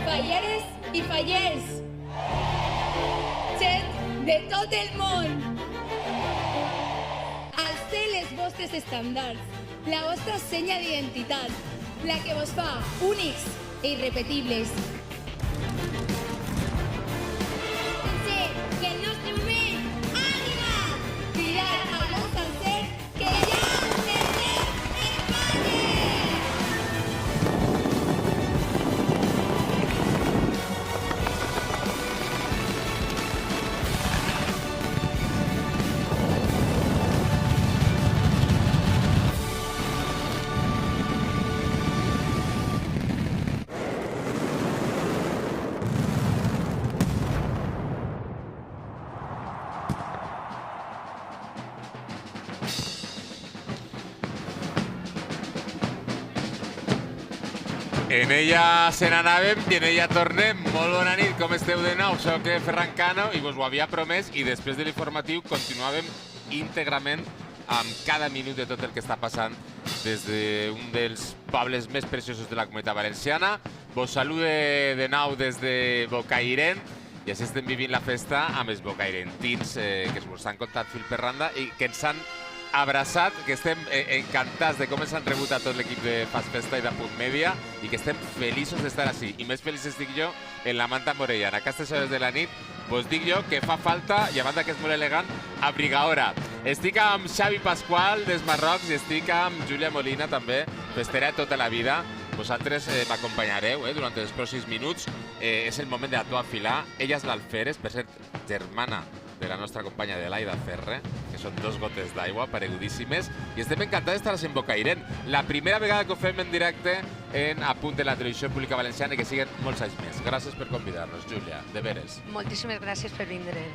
Falleres i fallers, gent de tot el món, alceu les vostres estàndards, la vostra senya d'identitat, la que vos fa únics i irrepetibles. Penseu que el nostre moment ha arribat! Cridar al món sencer que ja estem en Falles! En ella se n'anàvem i en ella tornem. Molt bona nit, com esteu de nou? Soc Ferran Cano i vos ho havia promès i després de l'informatiu continuàvem íntegrament amb cada minut de tot el que està passant des d'un dels pobles més preciosos de la Comunitat Valenciana. Vos salude de nou des de Bocairent i així estem vivint la festa amb els bocairentins que ens han contat fil per randa i que ens han abraçat, que estem encantats de com ens han rebut a tot l'equip de Fas Festa i de Punt Mèdia i que estem feliços d'estar així. I més feliç estic jo en la manta morellana. A aquestes hores de la nit vos dic jo que fa falta, i a banda que és molt elegant, abrigadora. Estic amb Xavi Pasqual des Marrocs i estic amb Júlia Molina també, festera tota la vida. Vosaltres m'acompanyareu durant els pròxims minuts. És el moment de la teva filar. Ella és l'Alferes, per ser germana de la nostra companya de l'Aida Ferre, que són dos gotes d'aigua paregudíssimes, i estem encantats d'estar en Bocairent. La primera vegada que ho fem en directe a Punt de la televisió pública valenciana i que siguen molts anys més. Gràcies per convidar-nos, Júlia, de veres. Moltíssimes gràcies per vindre.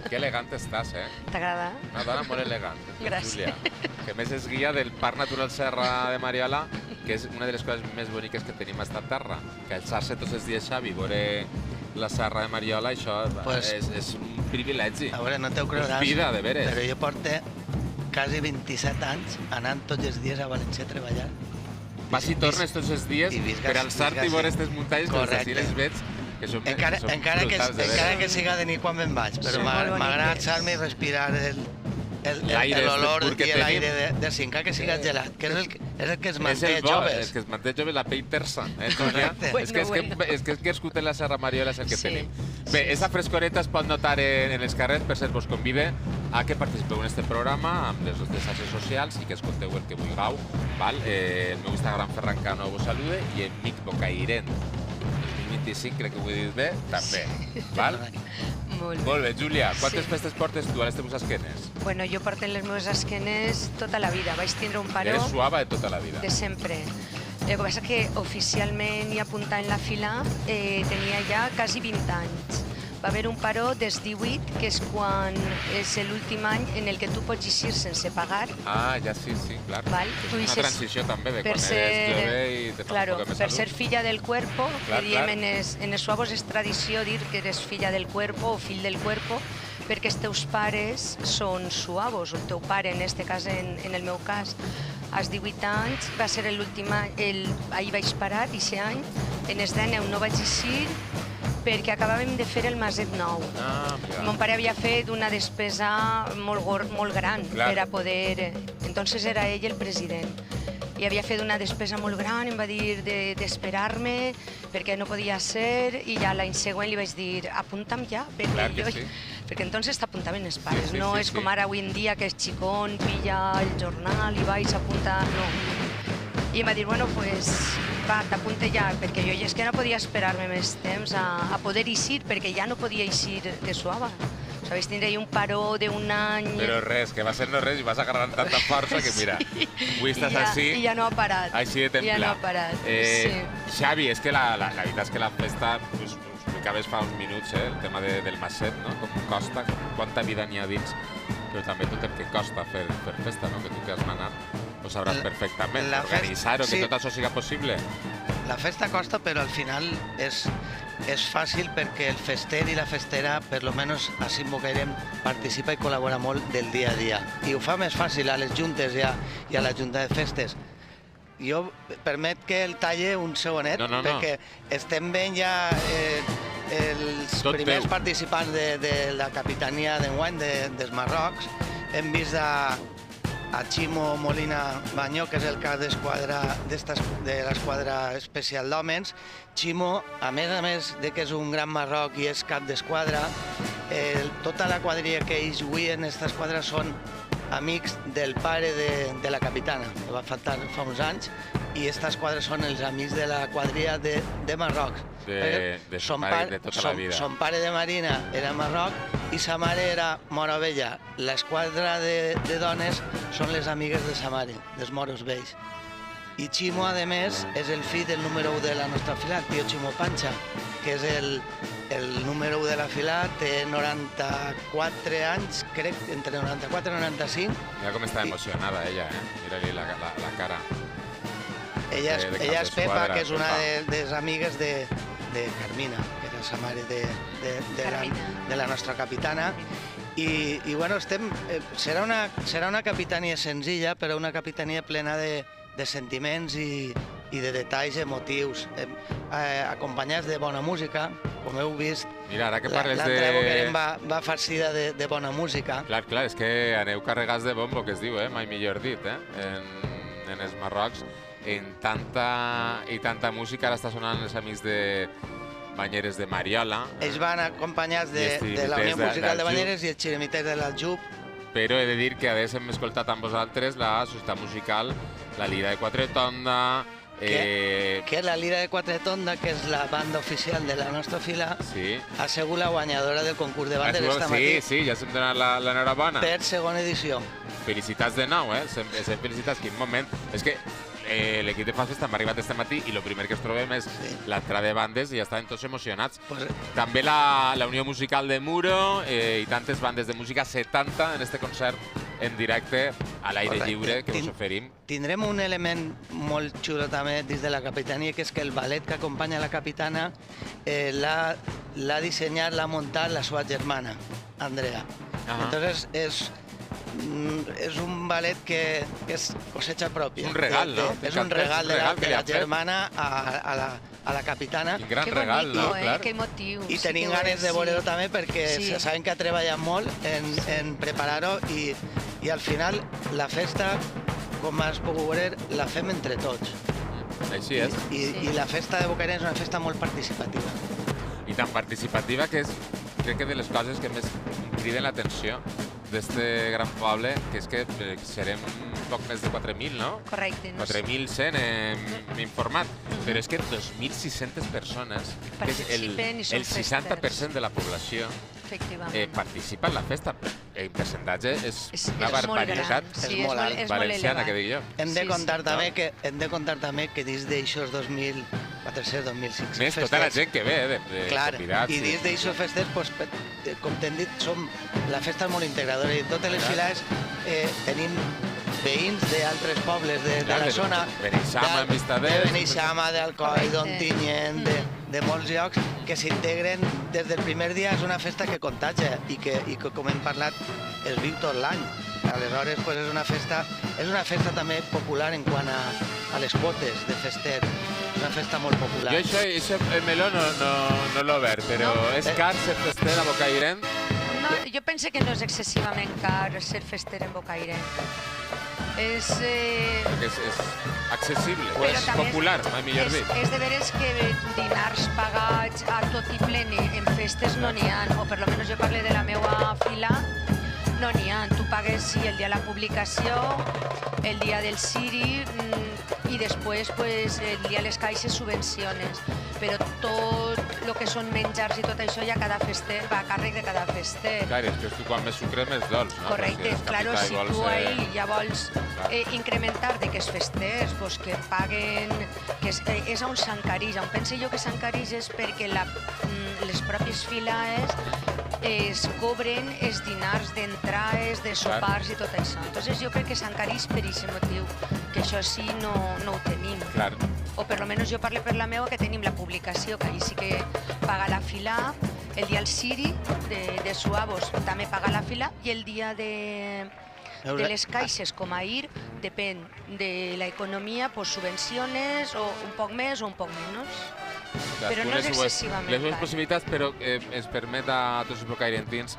Que elegant estàs, T'agrada? Una dona molt elegant, Gràcies. Júlia. Que més és guia del Parc Natural Serra de Mariola, que és una de les coses més boniques que tenim a esta terra. Que alçar-se tots els dies, Xavi, veure la Serra de Mariola, això és un privilegi. A veure, no t'ho creuràs, És vida, de veres. però jo porto quasi 27 anys anant tots els dies a València a treballar. Vas i tornes tots els dies per alçar-te i veure aquestes muntanyes que des d'ací les veig, que són Encara que siga de nit quan me'n vaig, però m'agrada alçar-me i respirar l'olor i l'aire de si encara que siga gelat, que és el que es manté joves. És que es manté joves, la pell tersa. És que el que escut en la Serra Mariola és el que tenim. Bé, aquesta frescoreta es pot notar en els carrers, per cert, vos convide a que participeu en aquest programa amb les nostres xarxes socials i que escolteu el que vulgueu. El meu Instagram Ferran Cano vos salude i en Mic Bocairent 2025, crec que ho he dit bé, també. Molt bé, Júlia, quantes festes portes tu a les teves esquenes? Bueno, jo porto en les meves esquenes tota la vida. Vaig tindre un paró... Eres suava de tota la vida. De sempre. El que passa que oficialment i apuntant en la fila tenia ja quasi 20 anys. Va haver un paró des 18, que és quan és l'últim any en el que tu pots eixir sense pagar. Ah, ja sí, clar. És una transició també de quan eres jove i te fa un poc més salut. Per ser filla del cuerpo, que diem en els suavos és tradició dir que eres filla del cuerpo o fill del cuerpo, perquè els teus pares són suavos, el teu pare, en aquest cas, en el meu cas, als 18 anys, va ser l'últim any, ahir vaig parar, aquest any, en els 19 no vaig eixir, perquè acabàvem de fer el Maset Nou. Mon pare havia fet una despesa molt gran per a poder... Entonces era ell el president. I havia fet una despesa molt gran, em va dir d'esperar-me, perquè no podia ser, i ja l'any següent li vaig dir, apunta'm ja, perquè entonces t'apuntaven els pares, no és com ara avui en dia que el xicón pilla el jornal i vaig apuntar, no. I em va dir, bueno, pues va, t'apunte ja, perquè jo és que no podia esperar-me més temps a poder eixir, perquè ja no podia eixir de suava. Vaig tindre un paró d'un any... Però res, que va ser no res i vas agarrant tanta força que mira, avui estàs així... I ja no ha parat. Així de templar. Ja no ha parat, sí. Xavi, és que la veritat és que la festa, ho explicaves fa uns minuts, el tema del Maset, no? Com costa, quanta vida n'hi ha dins, però també tot el que costa fer festa, no? Que tu que has manat ho sabràs perfectament. Organitzar-ho, que tot això siga possible. La festa costa, però al final és fàcil perquè el fester i la festera, per lo menos així en Bocairent, participa i col·labora molt del dia a dia. I ho fa més fàcil a les juntes i a la junta de festes. Jo permet que el talle un segonet, perquè estem veient ja els primers participants de la capitania d'enguany dels Marrocs. Hem vist a Ximo Molina Bañó, que és el cap d'esquadra de l'esquadra especial d'hòmens. Ximo, a més de que és un gran marroc i és cap d'esquadra, tota la quadrilla que ells guien, aquesta esquadra, són amics del pare de la capitana, que va faltar fa uns anys, i aquesta esquadra són els amics de la quadrilla de Marroc. De son pare de tota la vida. Son pare de Marina era Marroc i sa mare era Mora Vella. L'esquadra de dones són les amigues de sa mare, dels moros vells. I Ximo, a més, és el fill del número 1 de la nostra fila, el tio Ximo Pancha, que és el número 1 de la fila, té 94 anys, crec, entre 94 i 95. Mira com està emocionada ella, mira-li la cara. Ella és Pepa, que és una de les amigues de Carmina, que era sa mare de la nostra capitana. I bueno, serà una capitania senzilla, però una capitania plena de sentiments i de detalls emotius, acompanyats de bona música, com heu vist. Mira, ara que parles l'altre Bocairent va farcida de bona música. Clar, és que aneu carregats de bombo, que es diu, mai millor dit, en els Marrocs. En tanta música, ara està sonant els amics de Banyeres de Mariola. Ells van acompanyats de la Unió Musical de Banyeres i els Xiremiters de l'Aljub. Però he de dir que hem escoltat amb vosaltres la societat musical, la Lira de Quatretonda... Que la Lira de Quatretonda, que és la banda oficial de la nostra fila, ha sigut la guanyadora del concurs de bandes esta matí. Sí, ja s'hem donat l'enhorabona. Per segona edició. Felicitats de nou, felicitats. Quin moment. És que l'equip de Fast Fest hem arribat este matí i el primer que es trobem és l'entrada de bandes i ja estaven tots emocionats. També la Unió Musical de Muro i tantes bandes de música, 70 en este concert en directe a l'aire lliure que us oferim. Tindrem un element molt xulo també dins de la capitania, que és que el ballet que acompanya la capitana l'ha dissenyat, l'ha muntat la seva germana, Andrea. Entonces és un ballet que és cosecha pròpia. Un regal, no? És un regal de la germana a la capitana. Quin gran regal, no? Que emotiu. I tenim ganes de veure-ho també perquè sabem que ha treballat molt en preparar-ho i al final la festa, com has pogut veure, la fem entre tots. Així és. I la festa de Bocairent és una festa molt participativa. I tan participativa que és, crec que de les coses que més criden l'atenció d'este gran poble, que és que serem poc més de 4.000, no? Correcte. 4.100 hem informat, però és que 2.600 persones, que és el 60% de la població, participa en la festa. El percentatge és una barbaritat valenciana, que dic jo. Hem de contar també que dins d'aixòs 2.400, 2.500 més tota la gent que ve, de convidats. I dins d'aixòs festes, com t'hem dit, la festa és molt integradora i totes les files tenim veïns d'altres pobles de la zona. Beneixama, Mistadell. De Beneixama, d'Alcoi, d'Ontinyent, de molts llocs que s'integren des del primer dia. És una festa que contagia i que, com hem parlat, es viu tot l'any. Aleshores, és una festa també popular en quant a les quotes de fester. És una festa molt popular. Jo això el meló no l'he obert, però és car ser fester a Bocairent? No, jo penso que no és excessivament car ser fester en Bocairent. És accessible, és popular, mai millor dit. És de veres que dinars pagats a tot i pleni en festes no n'hi ha, o per lo menos jo parlo de la meva fila, no n'hi ha. Tu pagues el dia de la publicació, el dia del Ciri i després el dia de les caixes subvenciones. Però tot el que són menjars i tot això ja cada fester va a càrrec de cada fester. Clar, és que tu quan més sucre més dolç, no? Correcte, claro, si tu ahí ja vols incrementar de que els festers que paguen, que és on s'encareix. On penso jo que s'encareix és perquè les pròpies files es cobren els dinars d'entrades, de sopars i tot això. Entonces jo crec que s'encareix per aquest motiu, que això sí no ho tenim. Clar. o per almenys jo parlo per la meva, que tenim la publicació, que allí sí que paga la fila, el dia el Siri de Suavos també paga la fila, i el dia de les caixes com a IR depèn de l'economia, pues subvenciones o un poc més o un poc menys. Però no és excessivament les dues car. possibilitats, però es permet a tots els bocairentins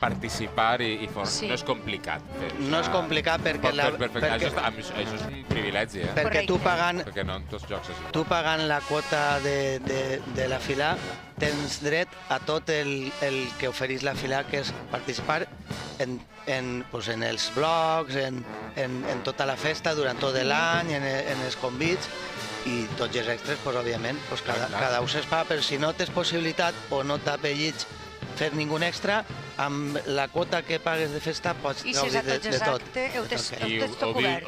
participar i Sí. no és complicat. No és complicat perquè Això és un privilegi, perquè tu pagant perquè no en tots jocs és igual. Tu pagant la quota de la fila tens dret a tot el que ofereix la fila, que és participar en els blogs, en tota la festa durant tot l'any, en els convits, i tots els extras, òbviament, cada un se'ls paga, però si no tens possibilitat o no t'apellits fer ningú extra, amb la quota que pagues de festa pots gaudir de tot.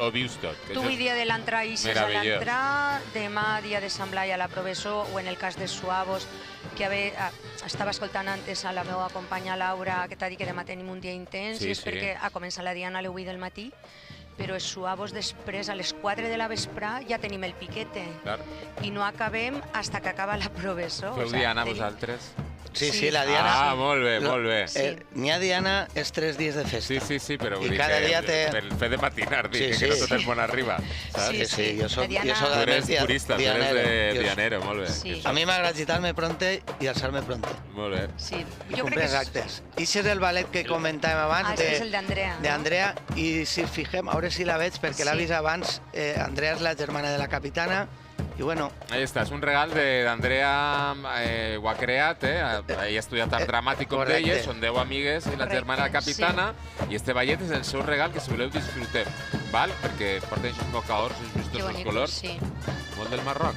Ho vius tot. Tu avui dia de l'entrar i ixes a l'entrar, demà dia de Sant Blai a la Provesó, o en el cas de Suavos, que estava escoltant antes a la meva companya Laura, que t'ha dit que demà tenim un dia intens, i és perquè ha començat la Diana a les 8 del matí, però els Suavos després, a les 4 de la vesprà, ja tenim el piquete. I no acabem fins que acaba la Provesó. Feu Diana vosaltres? Sí, la Diana... Ah, molt bé, molt bé. N'hi ha Diana és 3 dies de festa. Sí, però vull dir que per fer de matinar, que no tot el món arriba. Sí, jo soc Tu eres purista, tu eres de Dianero, molt bé. A mi m'agrada agitar-me pronte i alçar-me pronte. Molt bé. I complir actes. I és el ballet que comentàvem abans, és el d'Andrea. d'Andrea, i si fixem, a veure si la veig, perquè l'ha vist abans, Andrea és la germana de la capitana, i bueno... Ahí està, és un regal d'Andrea, ho ha creat, ella ha estudiat art dramàtic com d'elles, són 10 amigues i la germana capitana, i este ballet és el seu regal que si voleu disfrutem, val? Perquè porten aquests mocaors, els vistosos colors, molt del Marroc.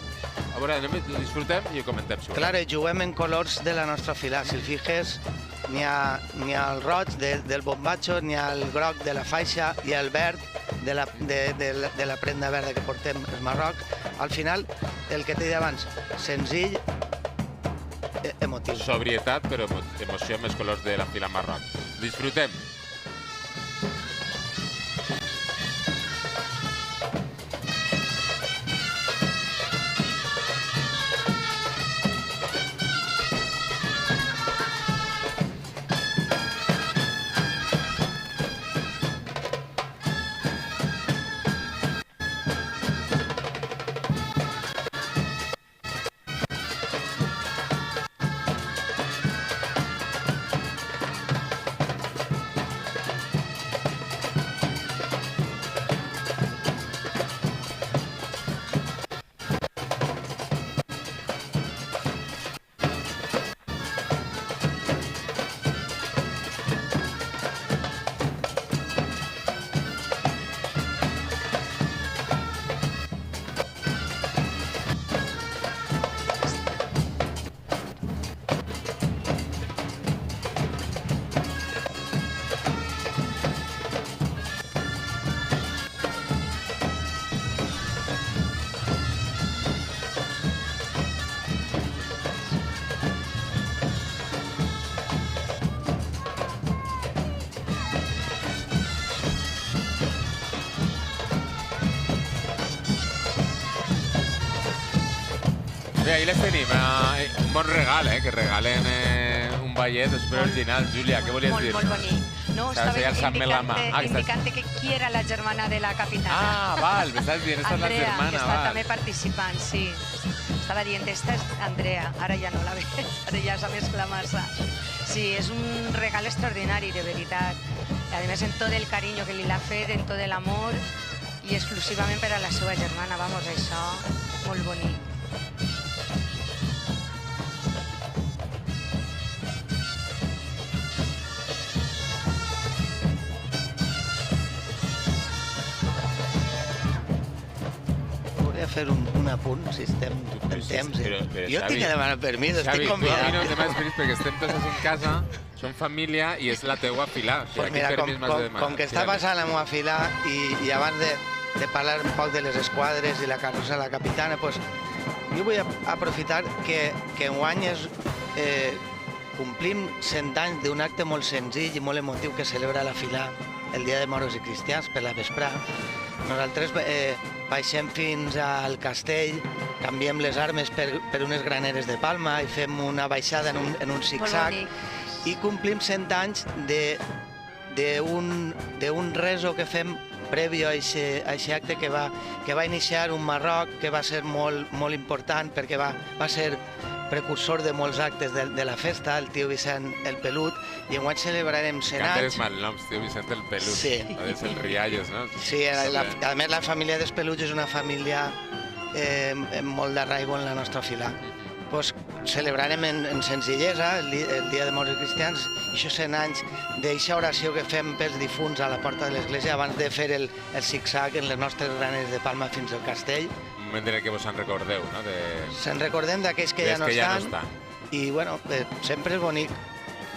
A veure, ho disfrutem i ho comentem. Clar, juguem en colors de la nostra fila. Si el fijes, n'hi ha el roig del bombatxo, n'hi ha el groc de la faixa i el verd de la prenda verda que portem el Marroc. Al final, el que t'he dit abans, senzill, emotiu. Sobrietat, però emoció amb els colors de la fila Marroc. Disfrutem. Bé, ahí les tenim. Un bon regal, que regalen un ballet super original. Júlia, què volies dir? Molt bonic. No, estava indicant que qui era la germana de la capitana. Ah, val, m'estàs dient, esta és la germana. Andrea, que està també participant, sí. Estava dient, esta és Andrea, ara ja no la veig, ara ja s'ha mesclat massa. Sí, és un regal extraordinari, de veritat. A més, en tot el carinyo que li l'ha fet, en tot l'amor, i exclusivament per a la seva germana. Vamos, això, molt bonic. Fer un apunt, si estem en temps. Jo tinc que demanar permís, estic convidat. Xavi, tu a mi no em demanes permís perquè estem tots en casa, som família i és la teua fila. Pues mira, com que està passant la meva fila i abans de parlar un poc de les esquadres i la carrossa de la capitana, pues, jo vull aprofitar que enguany complim 100 anys d'un acte molt senzill i molt emotiu que celebra la fila el Dia de Moros i Cristians per la vesprà. Nosaltres baixem fins al castell canviem les armes per unes graneres de palma i fem una baixada en un zigzag. I complim 100 anys d'un reso que fem previ a aquest acte que va iniciar un Marroc que va ser molt important perquè va ser precursor de molts actes de la festa, el tio Vicent el Pelut, i enguany celebrarem 100 anys. Cantes malnoms, tio Vicent el Pelut. Sí. És el Rialles, no? Sí, a més la família dels Peluts és una família amb molt d'arraigo en la nostra fila. Pues celebrarem en senzillesa el Dia de Morts i Cristians, i això 100 anys d'eixa oració que fem pels difunts a la porta de l'església abans de fer el zigzag en les nostres granes de palma fins al castell. Un moment en què vos en recordeu, no? Se'n recordem d'aquells que ja no estan. I bueno, sempre és bonic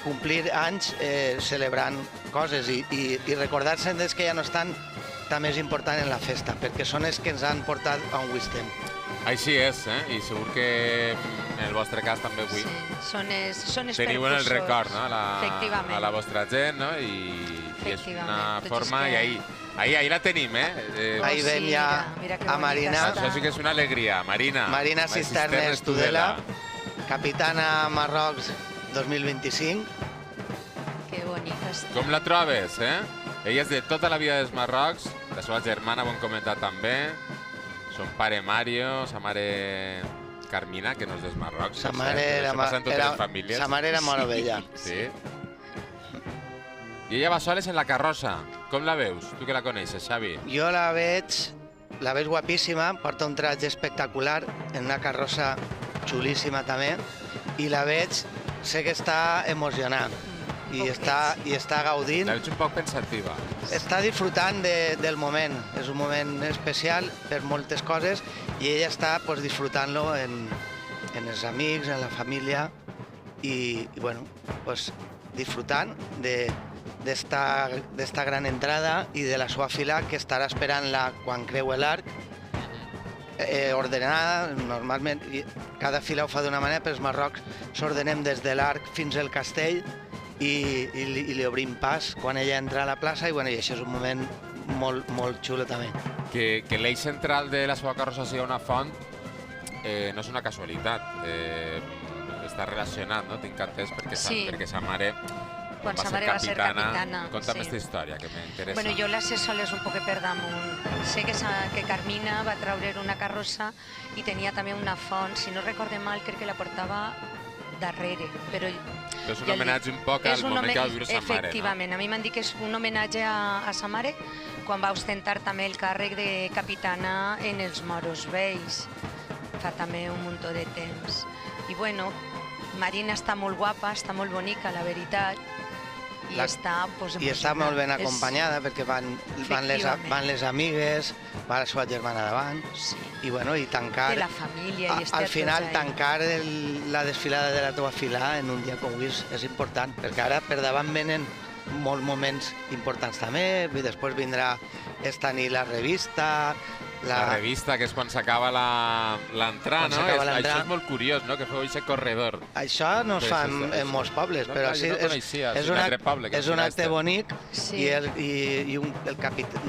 complir anys celebrant coses i recordar-se dels que ja no estan també és important en la festa, perquè són els que ens han portat on estem. Així és, i segur que en el vostre cas també avui teniu en el record a la vostra gent, no? I és una forma, i ahí la tenim, Ahí ven ja a Marina. Això sí que és una alegria, Marina. Marina Cisternes Tudela, capitana Marrocs 2025. Que bonica està. Com la trobes, Ella és de tota la vida dels Marrocs, la seva germana ho hem comentat també, son pare Mario, sa mare Carmina, que no és dels Marrocs. Sa mare era meravella. Sí. I ella va soles en la carrossa. Com la veus? Tu que la coneixes, Xavi. Jo la veig guapíssima, porta un traje espectacular, en una carrossa xulíssima també, i la veig, sé que està emocionant. I està gaudint. La veig un poc pensativa. Està disfrutant del moment. És un moment especial per moltes coses i ella està disfrutant-lo en els amics, en la família i bueno, disfrutant d'esta gran entrada i de la seva fila que estarà esperant-la quan creu l'arc, ordenada, normalment. Cada fila ho fa d'una manera, però els marrocs s'ordenem des de l'arc fins al castell i li obrim pas quan ella entra a la plaça i això és un moment molt xulo també. Que l'eix central de la seva carrossa sigui una font no és una casualitat, està relacionat, no? Tinc entès perquè sa mare quan sa mare va ser capitana. Conta'm aquesta història, que m'interessa. Bueno, jo la sé soles un poc per damunt. Sé que Carmina va treure una carrossa i tenia també una font, si no recorde mal, crec que la portava darrere, però és un homenatge un poc al moment que va viure sa mare, efectivament, a mi m'han dit que és un homenatge a sa mare quan va ostentar també el càrrec de capitana en els moros vells, fa també un munt de temps. I bueno, Marina està molt guapa, està molt bonica, la veritat, i està I està molt ben acompanyada perquè van les amigues, va la seva germana davant, i bueno, i tancar... De la família, i al final, tancar la desfilada de la teva fila en un dia com avui és important, perquè ara per davant venen molts moments importants també, i després vindrà esta nit la revista... La revista, que és quan s'acaba l'entrada, no? Això és molt curiós, no?, que feu aquest corredor. Això no es fa en molts pobles, però sí, és un acte bonic i un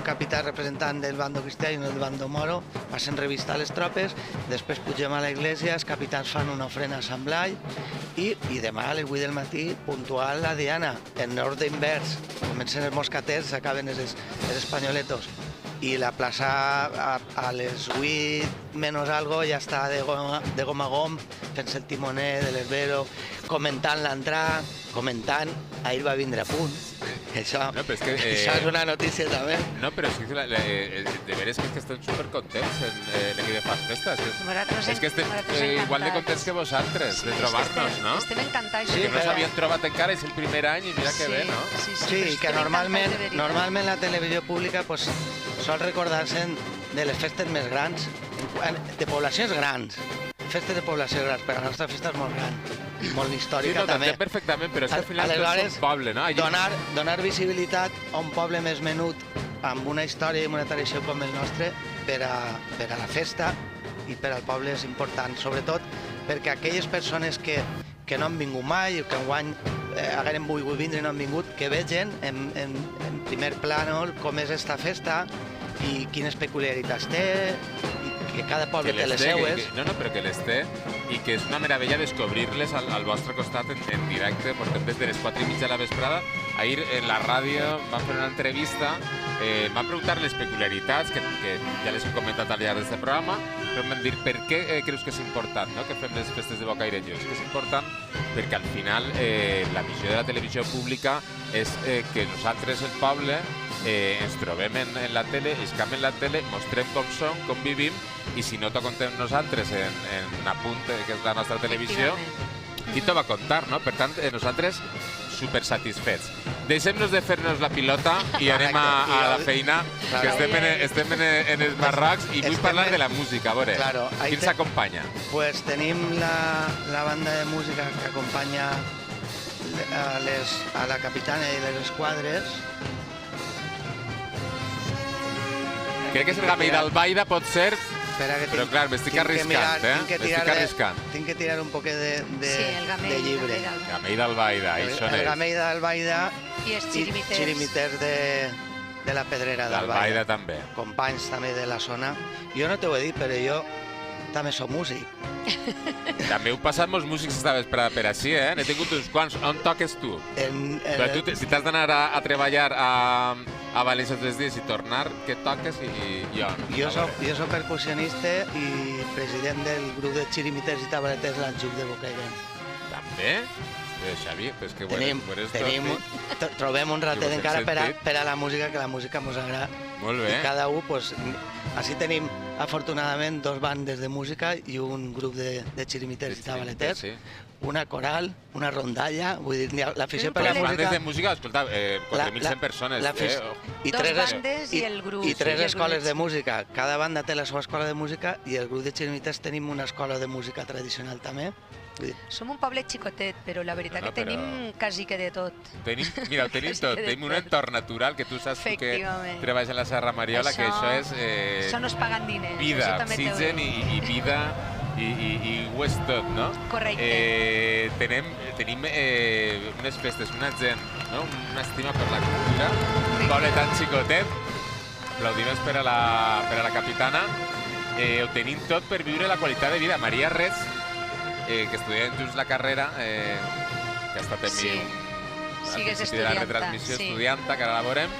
capità representant del bando cristià i del bando moro passen revista a les tropes, després pugem a l'església, els capitans fan una ofrena a Sant Blai i demà a les 8 del matí, puntual la Diana, en ordre invers. Comencen els moscaters, s'acaben els espanyoletos. I la plaça a les 8 menys algo ja està de gom a gom, fent-se el timoner de l'Herbero, comentant l'entrada, ahir va vindre a punt. Això és una notícia també. No, però sí que de veres que estem supercontents en l'equip de Fas Festes. És que estem igual de contents que vosaltres, de trobar-nos, no? Estem encantats. Que no s'havien trobat encara, és el primer any i mira que bé, no? Sí, que normalment la televisió pública sol recordar-se de les festes més grans, de poblacions grans. Festes de població grans, però la nostra festa és molt gran i molt històrica també. Sí, no, perfectament, però és que al final tot és un poble, no? Donar visibilitat a un poble més menut amb una història i una tradició com el nostre per a la festa i per al poble és important, sobretot perquè aquelles persones que no han vingut mai o que enguany hagueren volgut vindre i no han vingut, que vegin en primer plànol com és esta festa i quines peculiaritats té, que cada poble té les seues. No, però que les té i que és una meravella descobrir-les al vostre costat en directe. Portem des de les 4:30 de la vesprada. Ahir en la ràdio vam fer una entrevista, vam preguntar les peculiaritats, que ja les he comentat al llarg d'aquest programa, però em van dir per què creus que és important que fem les festes de Bocairent. Jo és que és important perquè al final la missió de la televisió pública és que nosaltres, el poble, ens trobem en la tele, iscam en la tele, mostrem com som, com vivim, i si no t'ho contem nosaltres en Apunt, que és la nostra televisió, qui t'ho va contar, no? Per tant, nosaltres super satisfets. Deixem-nos de fer-nos la pilota i anem a la feina, que estem en els Marrocs i vull parlar de la música. A veure, qui ens acompanya? Pues tenim la banda de música que acompanya a la capitana i les esquadres. Crec que és el Gamell d'Albaida, pot ser, però clar, m'estic arriscant, m'estic arriscant. Tinc que tirar un poquet de llibre. Gamell d'Albaida, això és. El Gamell d'Albaida i els xirimiters de la Pedrera d'Albaida també. Companys també de la zona. Jo no t'ho he dit, però jo també soc músic. També heu passat molts músics esta vesprada per així, N'he tingut uns quants. On toques tu? Si t'has d'anar a treballar a València 3 dies i tornar, què toques i on? Jo soc percussionista i president del grup de xirimiters i tabaleters l'Anxuc de Bocairent. També? Xavi, és que trobem un ratet encara per a la música, que la música mos agrada. Molt bé. I cada un, així tenim afortunadament 2 bandes de música i un grup de xirimiters i tabaleters, una coral, una rondalla, vull dir, l'afició per la música... Les bandes de música, escolta, 4.100 persones. 2 bandes i el grup. I 3 escoles de música. Cada banda té la seva escola de música i el grup de xirimiters tenim una escola de música tradicional també. Som un poble xicotet, però la veritat que tenim quasi que de tot. Mira, ho tenim tot. Tenim un entorn natural, que tu saps que treballes a la Serra Mariola, que això és... Això no es paguen diners. Vida, oxigen i vida, i ho és tot, no? Correcte. Tenim unes festes, una gent, una estima per la cultura, un poble tan xicotet, aplaudiments per a la capitana, ho tenim tot per viure la qualitat de vida. Maria Rets, que estudiem junts la carrera, que ha estat en mi de la retransmissió estudianta, que ara la veurem,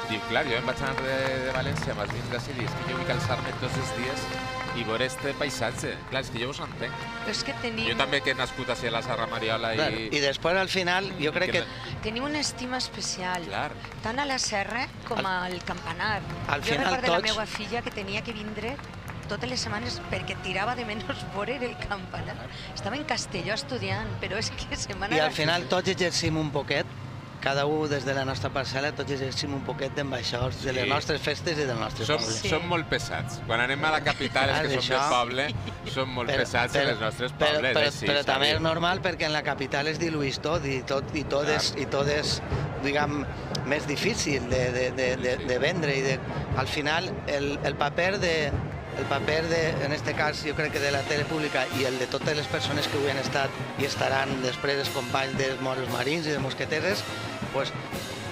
diu, clar, jo em vaig anar de València, m'has vist d'ací, és que jo vull calçar-me tots els dies i veure este paisatge. Clar, és que jo us entenc. Jo també, que he nascut així a la Serra Mariola i després, al final, jo crec que... Tenim una estima especial, tant a la serra com al campanar. Jo recordo la meva filla que tenia que vindre totes les setmanes perquè tirava de menys veure el campanar. Estava en Castelló estudiant, però és que setmana... I al final tots exercim un poquet, cada un des de la nostra parcel·la, tots exercim un poquet d'ambaixadors de les nostres festes i del nostre poble. Som molt pesats. Quan anem a la capital, és que som del poble, som molt pesats en els nostres pobles. Però també és normal perquè en la capital es diluís tot i tot és, diguem, més difícil de vendre. Al final, el paper en este cas, jo crec que de la tele pública i el de totes les persones que avui han estat i estaran després els companys dels Moros Marins i de Mosqueteres, pues,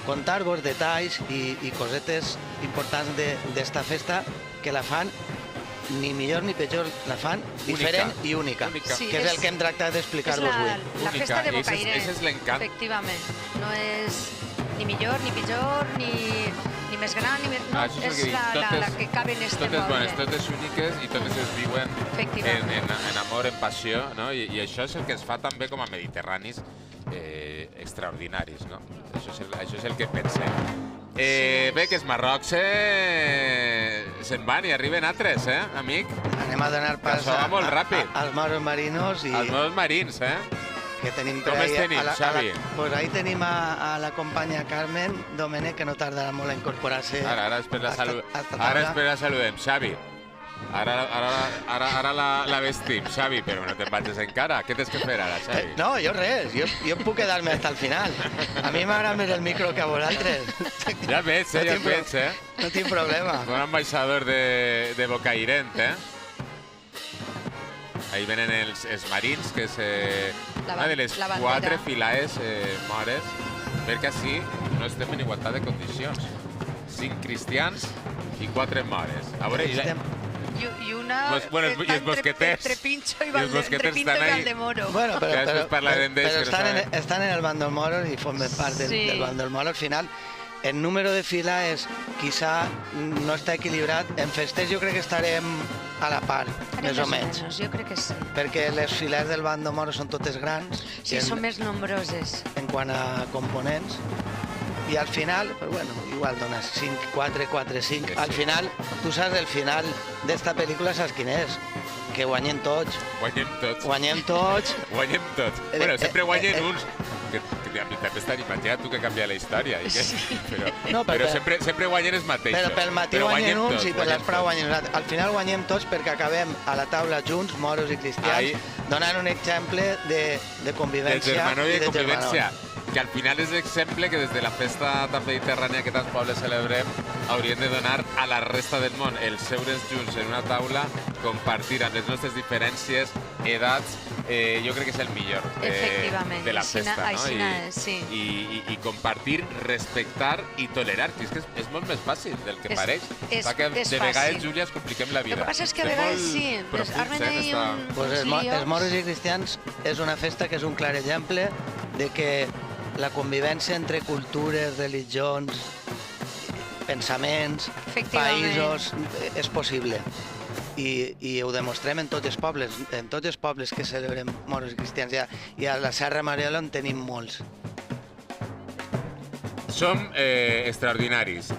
contar-vos detalls i cosetes importants d'esta festa que la fan ni millor ni pitjor, la fan diferent i única, que és el que hem tractat d'explicar-vos avui. És la festa de Bocairent. Això és l'encant. Efectivament. No és ni millor, ni pitjor, ni més gran, ni més... No, és la que cabe en este poble. Totes bones, totes úniques i totes es viuen en amor, en passió, no? I això és el que ens fa també com a mediterranis extraordinaris, no? Això és el que pensem. Bé, que els Marrocs se'n van i arriben altres, amic? Anem a donar pas als Moros Marinos i... als Moros Marins, que tenim com els tenim, Xavi? Pues ahí tenim a la companya Carmen Domènech, que no tardarà molt a incorporar-se. Ara després la saludem, Xavi. Ara la vestim, Xavi, però no te'n vagis encara. Què tens que fer ara, Xavi? No, jo res, jo puc quedar-me fins al final. A mi m'agrada més el micro que a vosaltres. Ja veig, No tinc problema. Un ambaixador de Bocairent, Ahí venen els marins, que és una de les 4 filaes mores, perquè així no estem en igualtat de condicions. 5 cristians i 4 mores. A veure, I una... Bueno, i els mosqueters. Entre Pincho i I els mosqueters Pinto estan i ahí. Valdemoro. Bueno, Que després parlarem d'ells, que no saben. están en el bando moro y formen parte Sí. del bando moro. Al final, el número de files quizá no està equilibrat. En festeig jo crec que estarem a la part, més o menys. Jo crec que sí. Perquè les files del bando moro són totes grans. Sí, i són més nombroses. en quant a components. I al final, pues bueno, igual dones 5, 4, 4, 5. Sí, Al sí. final, tu saps el final d'esta pel·lícula, saps quin és? Que guanyen tots. Guanyem tots. Guanyem tots. Guanyem tots. Bueno, sempre guanyen uns. Que també estan imaginant tu que canvia la història. I que, No, però però- sempre guanyen els mateixos. Però pel matí Però guanyen uns tots, i per l'esprau tots. guanyen uns altres. Al final guanyem tots perquè acabem a la taula junts, moros i cristians, Ai. donant un exemple de Del convivència germanor i de convivència. germanor. Que al final és l'exemple que des de la festa tan mediterrània que tants pobles celebrem haurien de donar a la resta del món. El seure's junts en una taula, compartir amb les nostres diferències, edats, jo crec que és el millor Efectivament. de la festa, no? Aixina és, sí. I compartir, respectar i tolerar, que és que és molt més fàcil del que pareix. Fa que és de vegades, fàcil. Júlia, ens compliquem la vida. El que passa és que a Estem vegades molt sí, profunds, armen ahí esta- Pues els líos. moros i cristians és una festa que és un clar exemple de que la convivència entre cultures, religions, pensaments, Efectivament. països, és possible. I ho demostrem en tots els pobles que celebrem moros i cristians. I a la Serra Mariola en tenim molts. Som extraordinaris.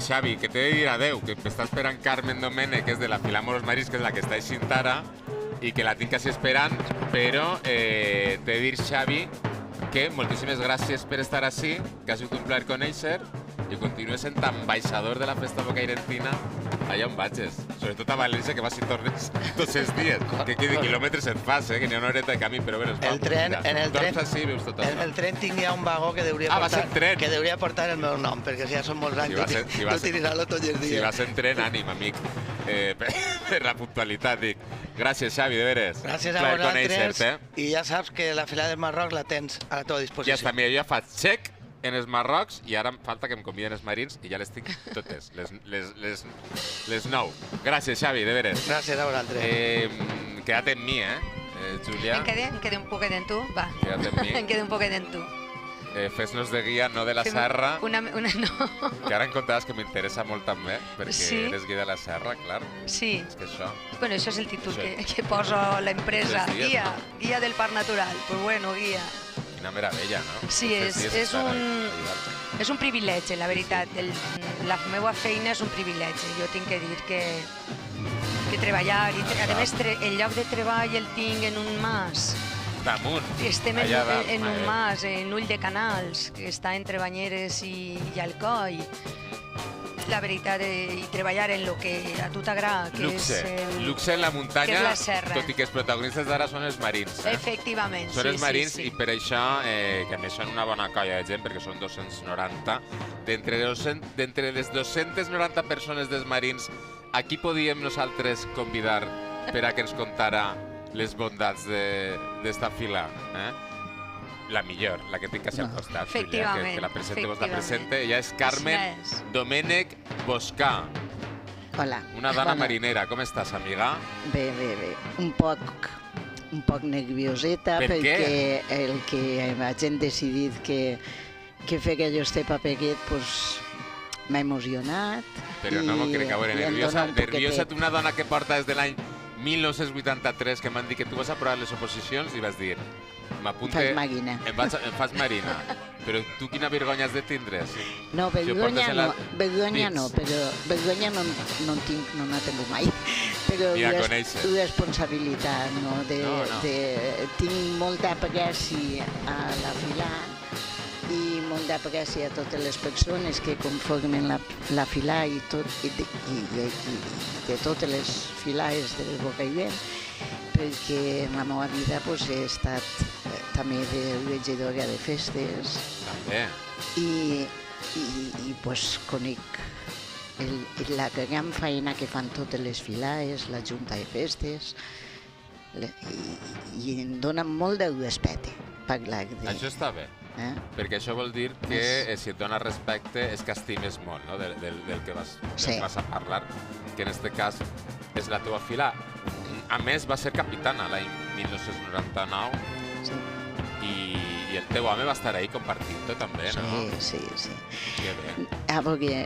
Xavi, que t'he de dir adeu, que m'està esperant Carmen Domènech, que és de la Fila Moros Marins, que és la que està així ara, i que la tinc quasi esperant, però t'he de dir, Xavi, que moltíssimes gràcies per estar així, que ha sigut un plaer conèixer, i continues sent ambaixador de la festa bocairentina allà on vagis. Sobretot a València, que vas i tornes tots els dies. Que quilòmetres et fas, que n'hi ha una horeta de camí, però bé, En el tren Tornes així, veus tot en això. el tren tinc ja un vagó que Ah, vas en tren. portar el meu nom, perquè ja són molts anys Si vas- d'utilitzar-lo tots els Si dies. vas en tren, ànim, amic. Per la puntualitat, dic. Gràcies, Xavi, de veres. Gràcies a Plaer vosaltres. conèixer-te. I ja saps que la fila del Marroc la tens a la teva Ja disposició. està, mira, jo ja faig xec en els Marrocs i ara em falta que em conviden els marins i ja les tinc totes, les 9. Gràcies, Xavi, de veres. Gràcies a vosaltres. Queda't en mi, Júlia? Em quedé un poquet en tu, va. Queda't en mi. Em quedé un poquet en tu. Fes-nos de guia, no de la Fem serra, no. que ara em contaves que m'interessa molt també, perquè Sí. eres guia de la serra, clar. Sí. És que això... Bueno, això és el títol Això. que posa la empresa. 3 dies, Guia, no? guia del parc natural. Pues bueno, guia. Quina meravella, no? Sí, Tots els dies és estar un- ahí. És un privilegi, la veritat. La meva feina és un privilegi. Jo tinc que dir que treballar, i a més el lloc de treball el tinc en un mas. Damunt. Estem allà dalt, en un madre. mas, en Ull de Canals, que està entre Banyeres i Alcoi. La veritat, i treballar en lo que a tu t'agrada, que Luxe. és... Luxe en la muntanya, que és la serra. tot i que els protagonistes d'ara són els marins. Efectivament, Són sí, els marins sí, i sí. per això, que a més són una bona colla de gent, perquè són 290, d'entre les 290 persones dels marins, a qui podíem nosaltres convidar per a que ens contara les bondats d'esta fila? La millor, la que tinc quasi al costat, Júlia, Efectivament, que la presente, vos la efectivament. presente. Ella és Carmen Així és. Domènech Boscà, Hola. una dona Hola. marinera. Com estàs, amiga? Bé, bé, bé. Un poc nervioseta Per perquè el que hagin decidit que feia jo este paper aquest, pues, m'ha emocionat. Però no m'ho crec, a veure, i em nerviosa, dona un nerviosa poquetet. una dona que porta des de l'any 1983, que m'han dit que tu vas aprovar les oposicions i vas dir, m'apunte... Fas màquina. Em fas marina. Però tu quina vergonya has de tindre? No, Si ho vergonya portes en no, la- vergonya dins. no, però vergonya no en tinc, no n'ha tingut mai. Però Ni a conèixer. responsabilitat, no? No. Tinc molta apreci a la fila i molta apreci a totes les persones que conformen la fila i de totes les filaes del Bocairent, perquè en la meva vida pues, he estat també de regidora de festes, També. i pues, conec la gran feina que fan totes les filaes, la Junta de Festes, i em dona molt de respecte parlar de... Això està bé, perquè això vol dir que si et dona respecte és que estimes molt, no? del que vas Sí. a parlar, que en este cas és la teva filla. A més, va ser capitana l'any 1999 Sí. i el teu home va estar ahí compartint-ho també, no? Sí. Que bé. Perquè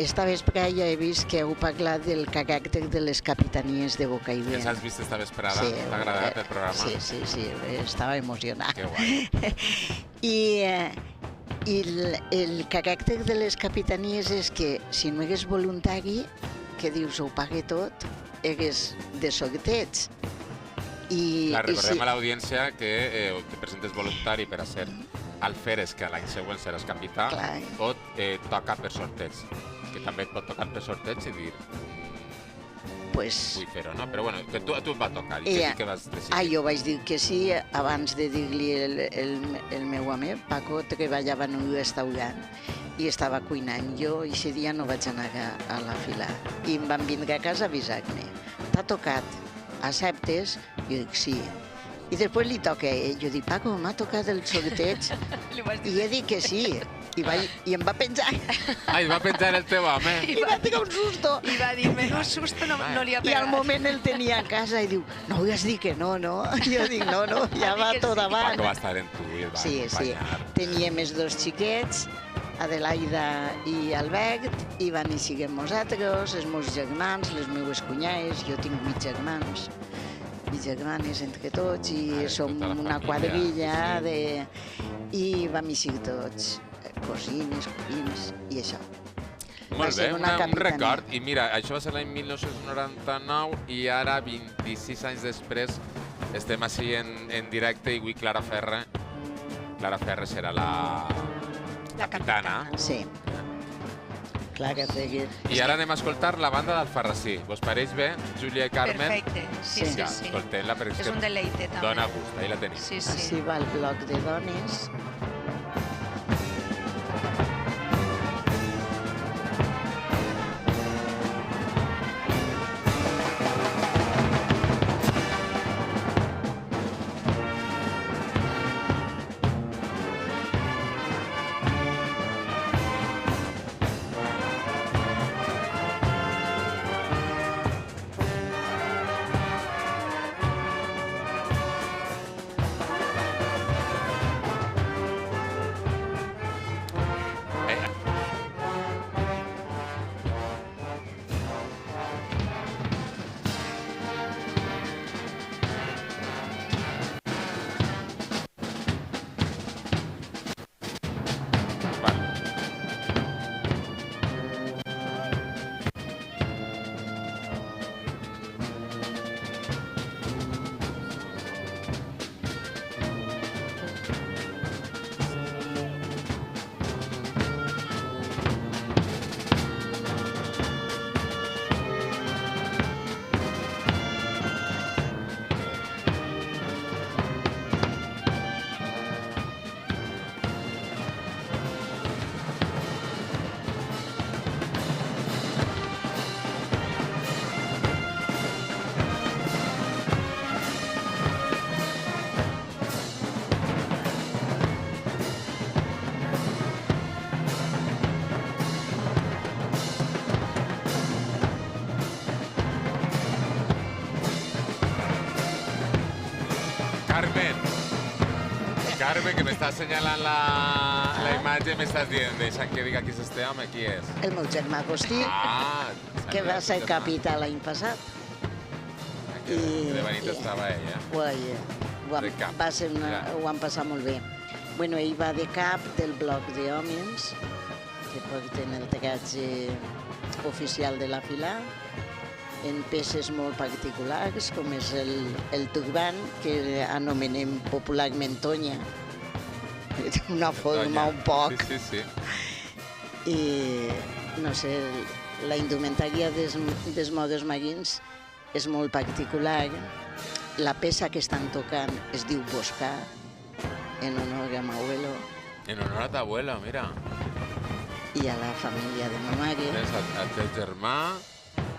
esta vespre ja he vist que heu parlat del caràcter de les capitanies de Boca i Ja Vent. s'has vist esta vesprada? T'ha agradat el programa? Sí, estava emocionat. Que guai. I el caràcter de les capitanies és que si no hagués voluntari, que dius ho pague tot, hagués de sorteig. Clar, recordem a l'audiència que te presentes voluntari per a ser alferes, que l'any següent seràs capità, Clar. o toca per sorteig, que també et pot tocar per sorteig i dir Pues, vull fer-ho, no? Però bueno, que tu et va tocar i que vas decidir. jo vaig dir que sí abans de dir-li el meu home. Paco treballava en un restaurant i estava cuinant. Jo aquest dia no vaig anar a la fila i em van vindre a casa a avisar-me. T'ha tocat, acceptes? Jo dic sí. I després li toca a ell. Jo dic, Paco, m'ha tocat el sorteig. I he dit que sí. I em va penjar. Ai, va penjar el teu home. I va tirar un susto. I va dir, menos susto no li ha I al pegat. moment el tenia a casa i diu, no hauries dit que no, no? Jo dic, no, ja va tot davant. Paco va estar en tu i el va Sí. acompanyar. Tenia més dos xiquets, Adelaida i Albert, i van néixer amb nosaltres, els meus germans, les meues cunyades, jo tinc 8 germans, i germanes entre tots, i som tota la una família, quadrilla sí. i vam néixer tots, cosines, cosins, i això. Va Molt ser bé, una un capitania. record. I mira, això va ser l'any 1999 i ara, 26 anys després, estem així en directe i avui Clara Ferre serà la capitana. Sí. Clar que feia... I ara anem a escoltar la banda d'Alfarrasí. Vos pareix bé, Júlia i Carmen? Perfecte, sí. Ja, escoltem-la perquè És un deleite, també. dona gust, ahí la tenim. Sí. Així va el bloc de dones. Carmen, que m'estàs assenyalant la imatge, m'estàs dient, deixa'm que diga qui és este home, qui és? El meu germà Agustí, que va ser capità l'any passat. Que de Benito estava ell, Ho han passat molt bé. Bueno, ell va de cap del bloc d'homes, que porten el tragatge oficial de la fila, en peces molt particulars, com és el turbant, que anomenem popularment tonya, una forma un poc. Sí. I, no sé, la indumentària dels mogues marins és molt particular. La peça que estan tocant es diu Boscar, en honor a m'abuelo. En honor a tu abuelo, mira. I a la família de ma mare. Tens el teu germà,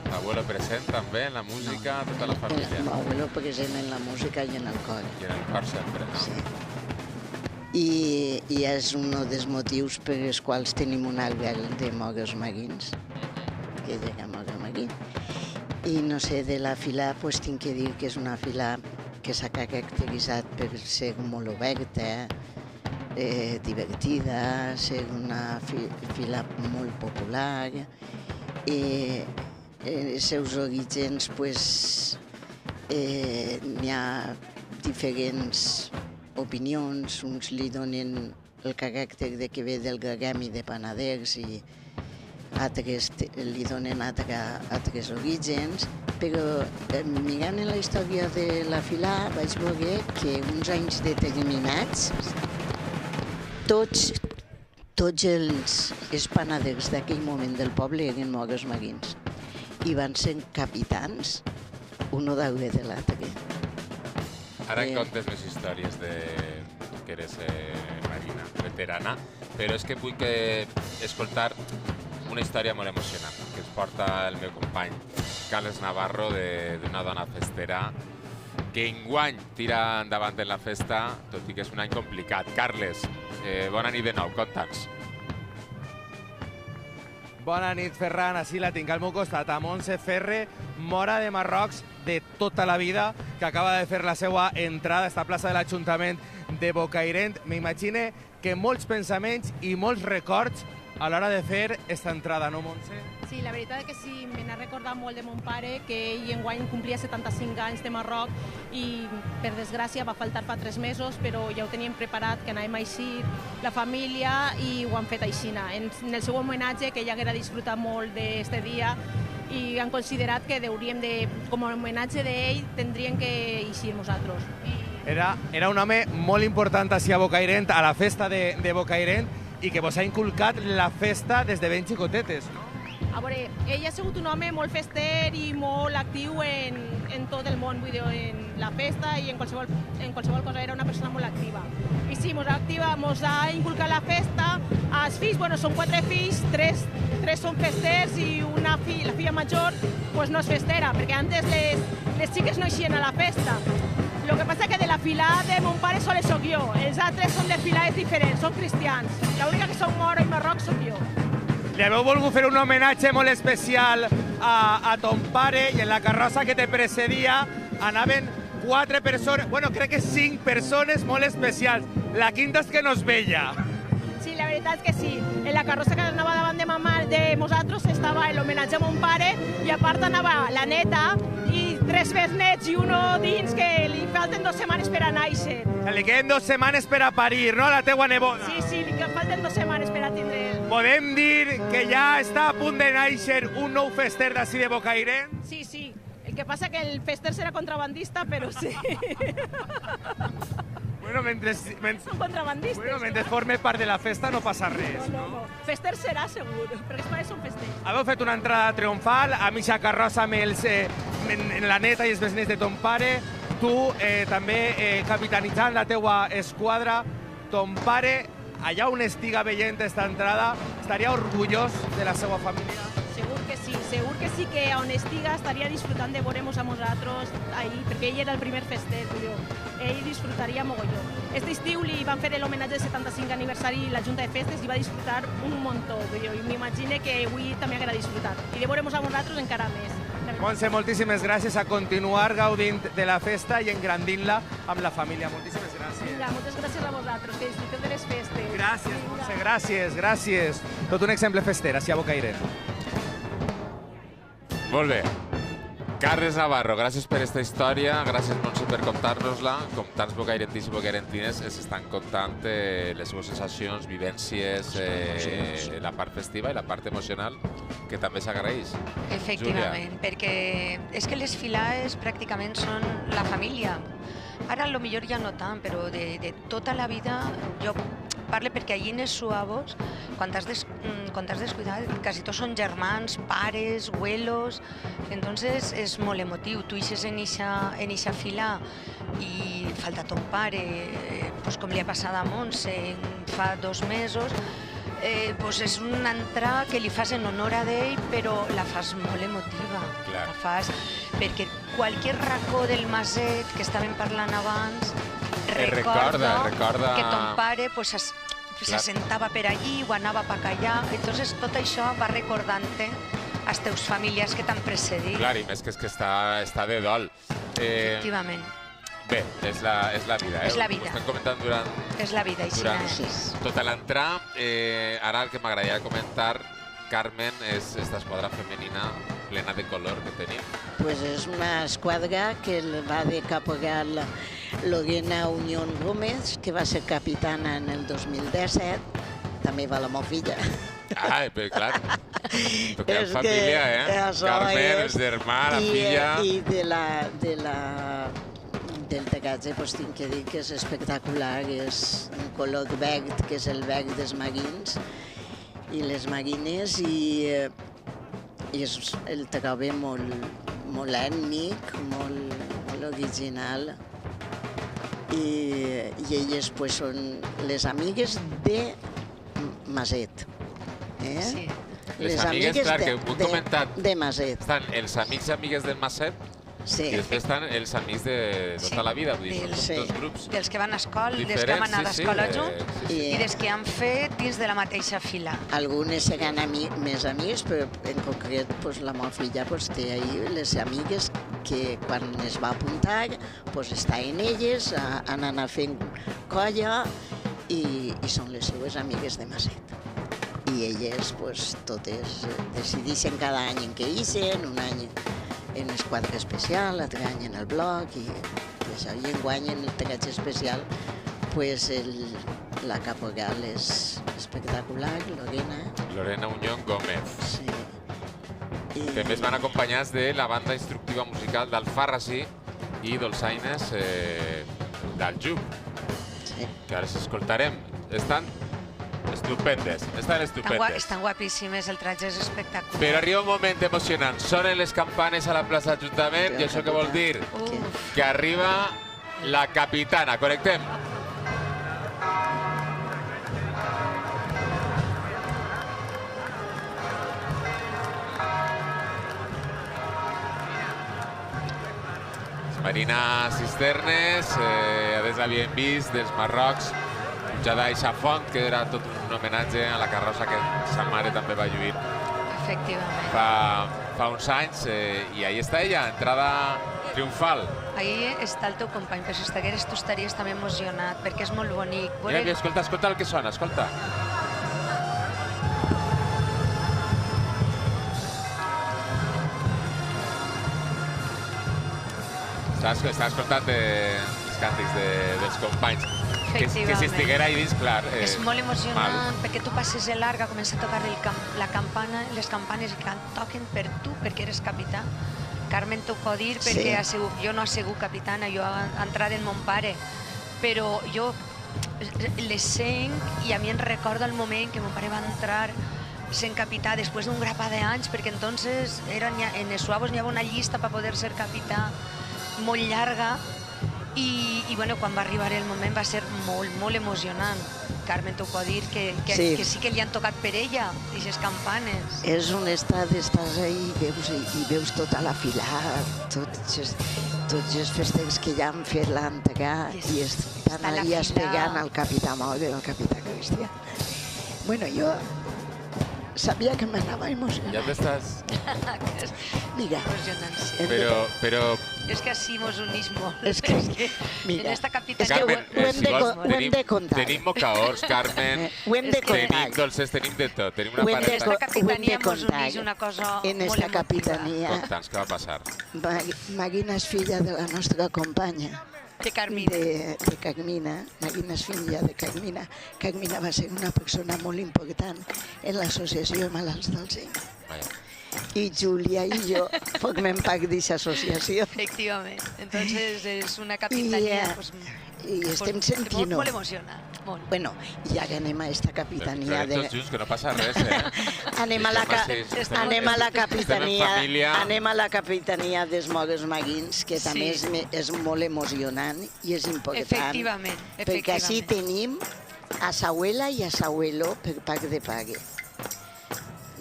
l'abuelo present també en la música, tota la família. L'abuelo present en la música i en el cor. I en el cor sempre, no? Sí. I és un dels motius per els quals tenim un alberg de mogues marins, que llega a mogues marins. I no sé, de la fila pues, tinc que dir que és una fila que s'ha caracteritzat per ser molt oberta, divertida, ser una fila molt popular. Els seus orígens pues, n'hi ha diferents opinions, uns li donen el caràcter de que ve del gremi de panaders i altres li donen altres orígens, però mirant en la història de la fila vaig veure que uns anys determinats tots els panaders d'aquell moment del poble eren moros marins i van ser capitans un darrere de l'altre. Ara en comptes més històries de que eres marina, veterana, però és que vull escoltar una història molt emocionant que ens porta el meu company Carles Navarro d'una dona festera que enguany tira endavant en la festa, tot i que és un any complicat. Carles, bona nit de nou, conta'ns. Bona nit, Ferran. Així la tinc al meu costat, a Montse Ferre, mora de Marrocs de tota la vida, que acaba de fer la seva entrada a esta plaça de l'Ajuntament de Bocairent. M'imagine que molts pensaments i molts records a l'hora de fer esta entrada, no, Montse? Sí, la veritat és que sí, me n'ha recordat molt de mon pare, que ell enguany complia 75 anys de Marroc i, per desgràcia, va faltar fa 3 mesos, però ja ho teníem preparat, que anàvem a eixir la família i ho han fet aixina. En el seu homenatge, que ella haguera disfrutat molt d'aquest dia, i han considerat que hauríem de, com a homenatge d'ell, tindríem que eixir nosaltres. Era un home molt important així a Bocairent, a la festa de Bocairent, i que vos ha inculcat la festa des de ben xicotetes, no? A veure, ell ha sigut un home molt fester i molt actiu en tot el món, vull dir, en la festa i en qualsevol cosa, era una persona molt activa. I sí, mos ha inculcat la festa. Els fills, bueno, són 4 fills, 3 són festers i la filla major pues no és festera, perquè antes les xiques no eixien a la festa. El que passa que de la fila de mon pare sols soc jo, els altres són de filades diferents, són cristians. L'única que són moro i marroc soc jo. Li haveu volgut fer un homenatge molt especial a ton pare i en la carrossa que te precedia anaven 4 persones, bueno, crec que 5 persones molt especials. La quinta és que no es veia. Sí, la veritat és que sí. En la carrossa que anava davant de nosaltres estava l'homenatge a mon pare i a part anava la neta i 3 besnets i uno dins que li falten 2 setmanes per a néixer. Li queden 2 setmanes per a parir, no, a la teua neboda? Sí, li falten 2 setmanes per a tindre el... Podem dir que ja està a punt de néixer un nou fester d'ací de Bocairent? Sí. El que passa que el fester serà contrabandista, però sí. Bueno, Són contrabandistes. Bueno, mentre forme part de la festa no passa res, no? Fester serà segur, perquè els pares són festers. Haveu fet una entrada triomfal, a mitja carrossa amb la neta i els besnets de ton pare, tu també capitanitzant la teua esquadra. Ton pare, allà on estiga veient aquesta entrada, estaria orgullós de la seva família? Segur que sí que on estiga estaria disfrutant de veure-nos a nosaltres ahir, perquè ell era el primer fester, ell disfrutaria mogolló. Este estiu li van fer l'homenatge del 75 aniversari la Junta de Festes i va disfrutar un muntó, i m'imagino que avui també haguera disfrutat. I de veure-nos a nosaltres encara més. Montse, moltíssimes gràcies a continuar gaudint de la festa i engrandint-la amb la família. Moltíssimes gràcies. Vinga, moltes gràcies a vosaltres, que disfruteu de les festes. Gràcies, Montse, gràcies. Tot un exemple fester, així a Bocairent. Molt bé. Carles Navarro, gràcies per aquesta història, gràcies, Montse, per contar-nos-la. Com tants bocairentins i bocairentines s'estan contant les seves sensacions, vivències, la part festiva i la part emocional, que també s'agraeix. Efectivament, perquè és que les filades pràcticament són la família. Ara potser ja no tant, però de tota la vida jo parlo perquè allí en els suavos, quan t'has descuidat, quasi tots són germans, pares, abuelos, entonces és molt emotiu. Tu eixes en eixa fila i falta ton pare, com li ha passat a Montse fa 2 mesos, és una entrada que li fas en honor a ell, però la fas molt emotiva. Clar. La fas perquè qualsevol racó del maset que estàvem parlant abans recorda que ton pare s'assentava per allí o anava per allà. Entonces tot això va recordant-te als teus familiars que t'han precedit. Clar, i més que és que està de dol. Efectivament. Bé, és la vida, És la vida. Ho estem comentant durant És la vida, així és. tota l'entrada. Ara el que m'agradaria comentar, Carmen, és esta esquadra femenina plena de color que tenim. Pues és una esquadra que va de caporal Lorena Unión Gómez, que va ser capitana en el 2017. També va la meva filla. Ah, però clar, toquem família, Carmen, el germà, la filla... I del tegatge pues, tinc que dir que és espectacular, és un color verd, que és el verd dels maguins i les maguines, i el trobo molt ètnic, molt original, i elles pues, són les amigues de Maset. Sí. Les amigues, clar, que ho hem comentat, de Maset. estan els amics i amigues del Maset, Sí. i després estan els amics de tota la vida, vull dir, són dos grups dels que van a escola, dels que han anat a escola junts i dels que han fet dins de la mateixa fila. Algunes seran més amics, però en concret pues, la meva filla pues, té ahí les amigues que quan es va apuntar pues, estaven elles, han anat fent colla i són les seues amigues de Maset. I elles pues, totes decideixen cada any en què ixen, un any en esquadra especial, l'altre any en el bloc, i això, i enguany en el tegatge especial, pues la caporal és espectacular, Lorena Unión Gómez. Sí. També es van acompanyats de la banda instructiva musical d'Alfarrasí i dolçaines d'Aljub, que ara s'escoltarem. Estan estupendes, Estan guapíssimes, el tratge és espectacular. Però arriba un moment emocionant. Sonen les campanes a la plaça d'Ajuntament i això què vol dir? Que arriba la capitana. Connectem. Marina Cisternes, des l'havien vist dels Marrocs, pujada a Font, que era tot un homenatge a la carrossa que sa mare també va lluir. Efectivament. Fa uns anys, i ahí està ella, entrada triomfal. Ahí està el teu company, però si estigueres tu estaries també emocionat, perquè és molt bonic. Mira, escolta el que sona, escolta. Estàs escoltant els càntics dels companys. Que si estiguera ahí dins, clar... És molt emocionant, perquè tu passes de larga, comença a tocar la campana, les campanes que toquen per tu, perquè eres capità. Carmen t'ho pot dir, perquè jo no he sigut capitana, jo he entrat en mon pare, però jo les sent i a mi em recorda el moment que mon pare va entrar sent capità després d'un grapat d'anys, perquè entonces en els suavos n'hi havia una llista per poder ser capità molt llarga, i quan va arribar el moment va ser molt emocionant. Carmen t'ho pot dir, que sí que li han tocat per ella, aquestes campanes. És un estat, estàs ahí i veus tota la fila, tots els festecs que ja han fet l'entrega i estan allà esperant el capità Moga i el capità Cristià. Bueno, jo sabia que m'anava emocionant. Ja t'estàs... Mira. Emocionant, sí. Però... És que així mos unís molt. És que, mira, en esta capitania... Carmen, ho hem de contar. Tenim mocaors, Carmen, tenim dolces, tenim de tot. Tenim una part... En esta capitania mos unís una cosa molt emotiva. En esta capitania... Conta'ns, què va passar? Maguina és filla de la nostra companya. De Carmina. De Carmina. Maguina és filla de Carmina. Carmina va ser una persona molt important en l'associació de malalts d'Alzheimer. I Júlia i jo formem part d'aquesta associació. Efectivament. Entonces és una capitania i estem sentint-ho. Molt emocionant. Bueno, i ara anem a esta capitania de... Tots junts, que no passa res, Anem a la capitania dels Mogues Maguins, que també és molt emocionant i és important. Efectivament. Perquè així tenim a Sauela i a Sauelo per part de pare.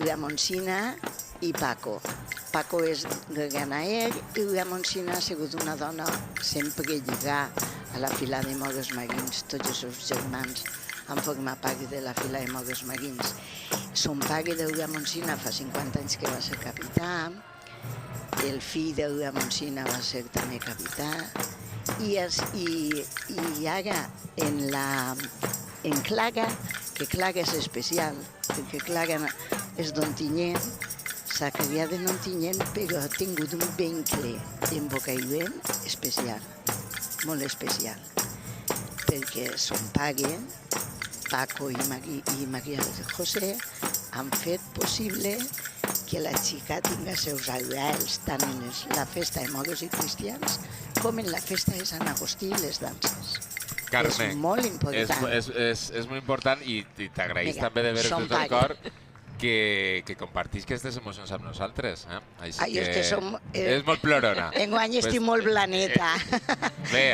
La Monsina i Paco. Paco és de Ganaer i la Monsina ha sigut una dona sempre lligada a la fila de Mogues Maguins. Tots els seus germans en forma part de la fila de moros marins. Son pare d'Eudamonsina fa 50 anys que va ser capità, el fill d'Eudamonsina va ser també capità, i ara en Clara, que Clara és especial, perquè Clara és d'Ontinyent, s'ha criat en Ontinyent, però ha tingut un vincle en Bocairent especial, molt especial, perquè son pare, Paco i Maria José, han fet possible que la xica tingui seus arrels tant en la festa de moros i cristians com en la festa de Sant Agustí i les danses. Carme, és molt important. És molt important i t'agraïs també de veure tot el cor que compartís aquestes emocions amb nosaltres. Així que és molt plorona. Enguany estic molt blaneta.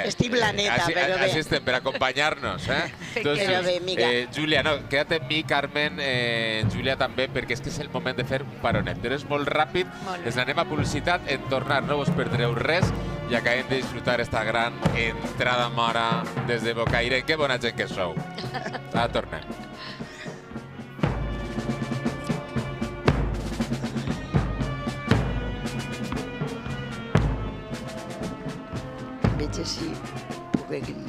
Estic blaneta, però bé. Així estem, per acompanyar-nos. Però bé, mira. Júlia, no, queda't amb mi, Carmen, Júlia també, perquè és que és el moment de fer un paronet. Però és molt ràpid, ens anem a publicitat, en tornar no us perdreu res i acabem de disfrutar esta gran entrada mora des de Bocairent. Que bona gent que sou. Ara tornem. Veig així, poguem.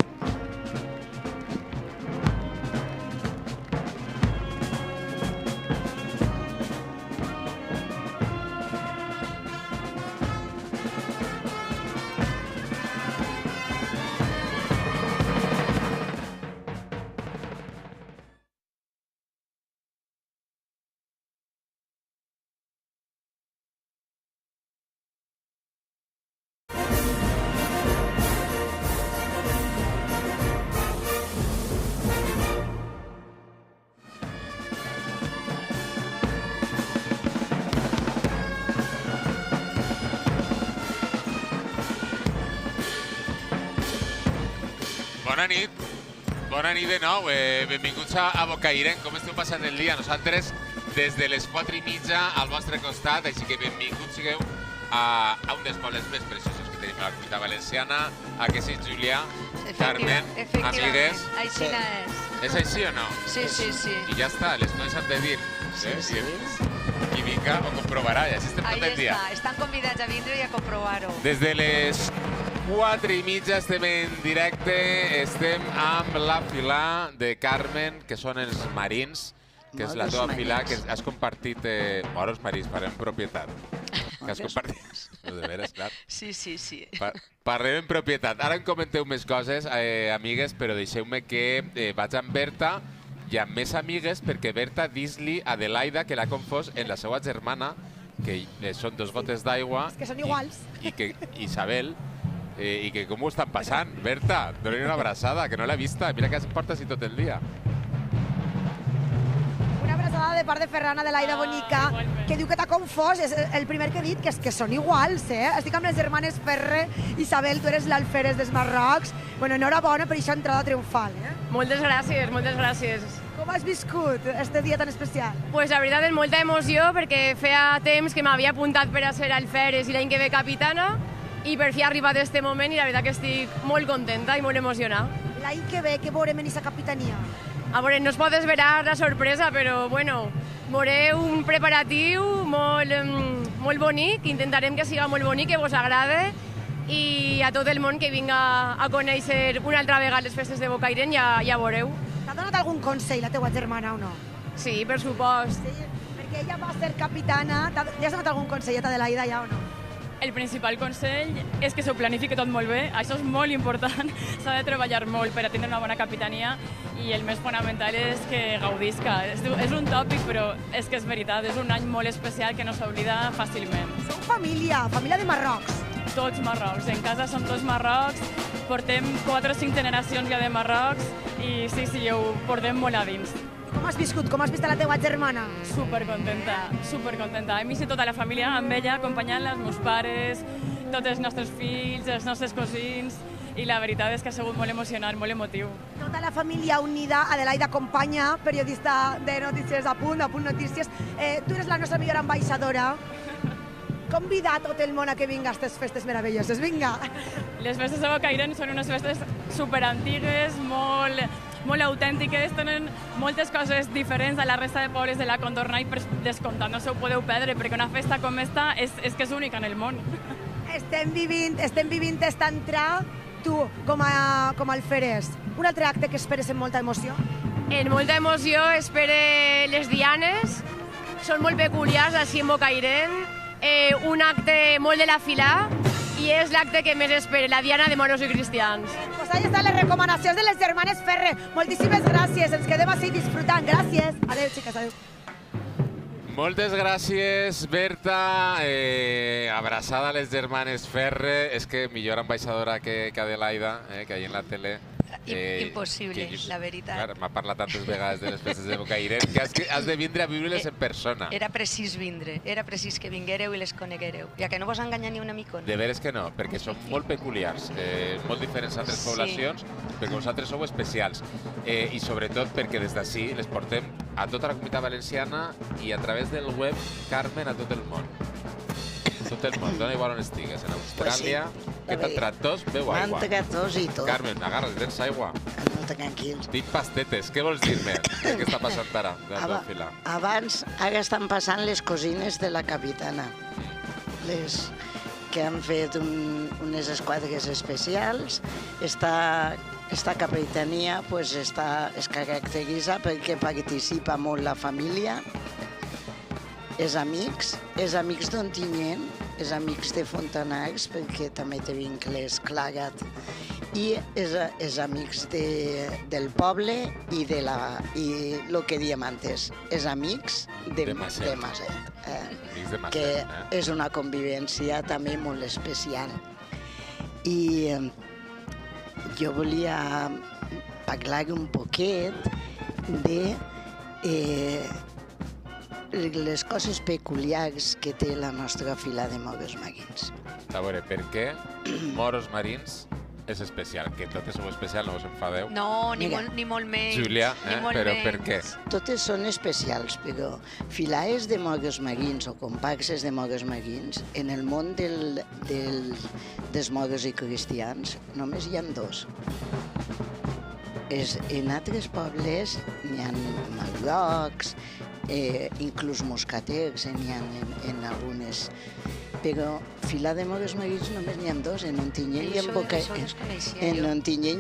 Bona nit de nou, benvinguts a Bocairent. Com esteu passant el dia? Nosaltres des de les 4:30 al vostre costat, així que benvinguts sigueu a un dels pobles més preciosos que tenim a la Comunitat Valenciana. A que sí, Júlia, Carmen, amigues? Així és. És així o no? Sí. I ja està, les coses s'han de dir. Sí. Qui vinga ho comprovarà, i així estem tot el dia. Ahí està, estan convidats a vindre i a comprovar-ho. Des de les 4:30 estem en directe, estem amb la fila de Carmen, que són els Marins, que és la teva fila, que has compartit... Moros Marins, parlem en propietat. Que has compartit... No, de veres, clar. Sí. Parlem en propietat. Ara em comenteu més coses, amigues, però deixeu-me que vaig amb Berta i amb més amigues, perquè Berta dis-li a Adelaida que l'ha confós en la seva germana, que són dos gotes d'aigua. Que són iguals. I que Isabel... I que com ho estan passant. Berta, dona una abraçada, que no l'he vista. Mira que es porta així tot el dia. Una abraçada de part de Ferran, Adelaida Bonica, que diu que t'ha confós. És el primer que he dit, que són iguals, Estic amb les germanes Ferre. Isabel, tu eres l'alferes dels Marrocs. Bueno, enhorabona per aquesta entrada triomfal, Moltes gràcies. Com has viscut este dia tan especial? Pues la veritat és molta emoció, perquè feia temps que m'havia apuntat per a ser alferes i l'any que ve capitana, i per fi ha arribat este moment i la veritat que estic molt contenta i molt emocionada. L'any que ve, què veurem en aquesta capitania? A veure, no es pot esperar la sorpresa, però bueno, veuré un preparatiu molt bonic, intentarem que siga molt bonic, que vos agrade, i a tot el món que vinga a conèixer una altra vegada les festes de Bocairent, ja veureu. T'ha donat algun consell la teua germana o no? Sí, per supost. Sí, perquè ella va ser capitana. Li has donat algun consellet a Adelaida ja o no? El principal consell és que s'ho planifiqui tot molt bé, això és molt important, s'ha de treballar molt per a tindre una bona capitania i el més fonamental és que gaudisca. És un tòpic, però és que és veritat, és un any molt especial que no s'oblida fàcilment. Sou família de Marrocs. Tots Marrocs, en casa som tots Marrocs, portem 4 o 5 generacions ja de Marrocs i sí, ho portem molt a dins. Com has viscut? Com has vist a la teva germana? Supercontenta. Hem vist tota la família amb ella, acompanyant-la, els meus pares, tots els nostres fills, els nostres cosins, i la veritat és que ha sigut molt emocionant, molt emotiu. Tota la família unida, Adelaida Companya, periodista de notícies a punt Notícies. Tu eres la nostra millor ambaixadora. Convida a tot el món a que vinga a aquestes festes meravelloses. Vinga! Les festes de Bocairent són unes festes superantigues, molt molt autèntiques, tenen moltes coses diferents a la resta de pobles de la Contorna i per descomptat no se ho podeu perdre, perquè una festa com esta és que és única en el món. Estem vivint esta entrada, tu, com a alferes. Un altre acte que esperes amb molta emoció? En molta emoció espere les dianes, són molt peculiars així en Bocairent, un acte molt de la filà i és l'acte que més espere, la diana de moros i cristians. Pues ahí estan les recomanacions de les germanes Ferre. Moltíssimes gràcies, ens quedem així disfrutant. Gràcies. Adéu, xiques, adéu. Moltes gràcies, Berta. Abraçada a les germanes Ferre. És que millor ambaixadora que Adelaida, que hi ha en la tele. Impossible, la veritat. Clar, m'ha parlat tantes vegades de les festes de Bocairent que has de vindre a viure-les en persona. Era precís vindre, era precís que vinguéreu i les coneguéreu. Ja que no vos enganyar ni una micona. De veres que no, perquè són molt peculiars, molt diferents a altres poblacions, perquè vosaltres sou especials. I sobretot perquè des d'ací les portem a tota la Comunitat Valenciana i a través del web Carmen a tot el món. Tot el món, dona igual on estigues. En Austràlia, que t'ha entrat tos, beu aigua. M'han entrat tos i tot. Carmen, agarra't, tens aigua. No tranquils. Tinc pastetes, què vols dir-me? Què està passant ara? Abans, ara estan passant les cosines de la capitana. Les que han fet unes esquadres especials. Esta capitania es caracteritza perquè participa molt la família, és amics d'Ontinyent, és amics de Fontanars, perquè també té vincles Clagat, i és amics del poble i el que diem antes, és amics de Maset. Que és una convivència també molt especial. I jo volia parlar un poquet de les coses peculiars que té la nostra fila de moros marins. A veure, per què moros marins és especial? Que totes sou especial, no us enfadeu? No, ni molt menys. Júlia, però per què? Totes són especials, però filaes de moros marins o comparses de moros marins, en el món dels moros i cristians només hi ha dos. En altres pobles n'hi ha malgrocs, inclús moscaters n'hi ha en algunes, però filar de moros marins només n'hi ha dos, en Ontinyent i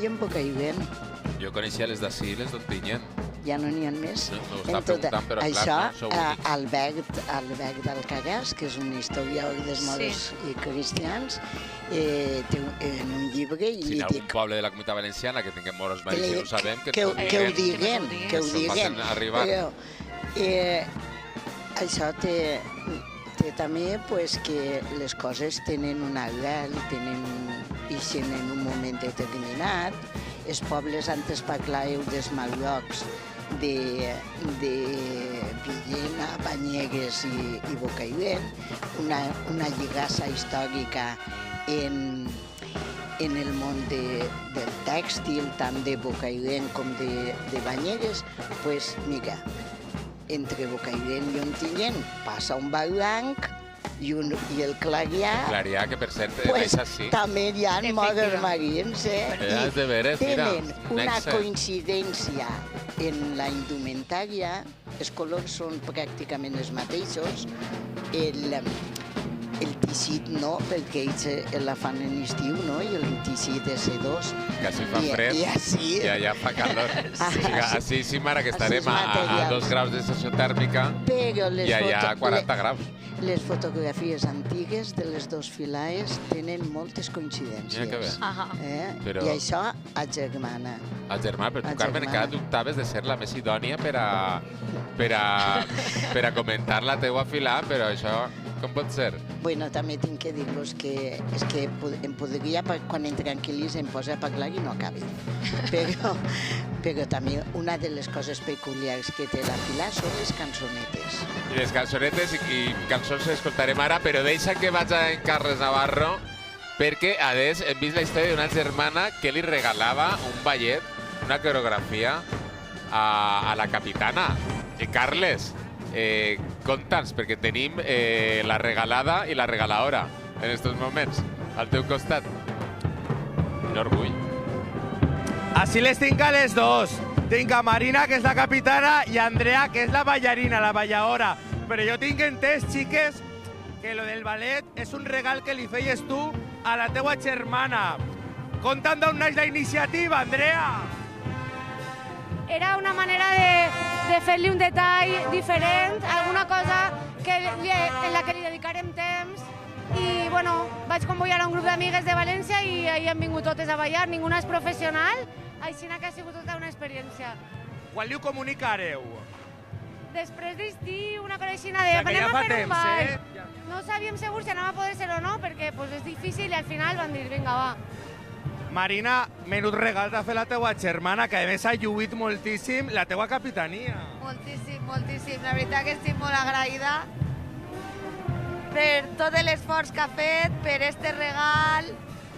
en Bocairent. Jo coneixia les d'ací, les d'Ontinyent. Ja no n'hi ha més. No ho estava preguntant, però clar, no sou únics. Albert d'Alcarràs, que és un historiador dels moros i cristians, té en un llibre i li dic... Un poble de la Comunitat Valenciana que tinguem moros marins i no ho sabem, que ho diguen. Però això té també que les coses tenen un arrel, ixen en un moment determinat. Els pobles antes parlàveu dels malgrocs de Villena, Banyeres i Bocairent, una lligassa històrica en el món del tèxtil, tant de Bocairent com de Banyeres. Doncs mira, entre Bocairent i Ontinyent passa un barranc i el Clarià... Clarià, que per cert, és així. També hi ha moros marins, tenen una nexe. Coincidència en la indumentària, els colors són pràcticament els mateixos, el teixit no, perquè ells la fan en estiu, no? I el teixit és sedós. Que així fa fred i allà fa calor. Així sí, mare, que estarem a 2 graus de sensació tèrmica i allà a 40 graus. Les fotografies antigues de les dos filaes tenen moltes coincidències. Mira que bé. I això a germana. A germana, però tu, Carmen, encara dubtaves de ser la més idònia per a comentar la teua filà, però això com pot ser? Bueno, també tinc que dir-vos que és que em podria, quan em tranquil·litzi, em posa a parlar i no acabi. Però també una de les coses peculiars que té la filà són les cançonetes. I les cançonetes i cançons que escoltarem ara, però deixa que vaig a en Carles Navarro, perquè, a més, hem vist la història d'una germana que li regalava un ballet, una coreografia, a la capitana. Carles, conta'ns, perquè tenim la regalada i la regalaora en aquests moments al teu costat. Quin orgull. Així les tinc a les dos. Tinc a Marina, que és la capitana, i a Andrea, que és la ballarina, la balladora. Però jo tinc entès, xiques, que lo del ballet és un regal que li feies tu a la teua germana. Conta'm d'on naix la iniciativa, Andrea. Era una manera de fer-li un detall diferent, alguna cosa en la que li dedicarem temps. I bueno, vaig convocar a un grup d'amigues de València i ahir han vingut totes a ballar. Ninguna és professional, així que ha sigut tota una experiència. Quan li ho comunicareu? Després d'estiu, una cosa així de anem a fer un ball. No sabíem segur si anava a poder ser o no, perquè és difícil i al final van dir, vinga, va. Marina, menut regal t'ha fet la teua germana, que a més ha lluït moltíssim la teua capitania. Moltíssim, moltíssim. La veritat que estic molt agraïda per tot l'esforç que ha fet, per este regal,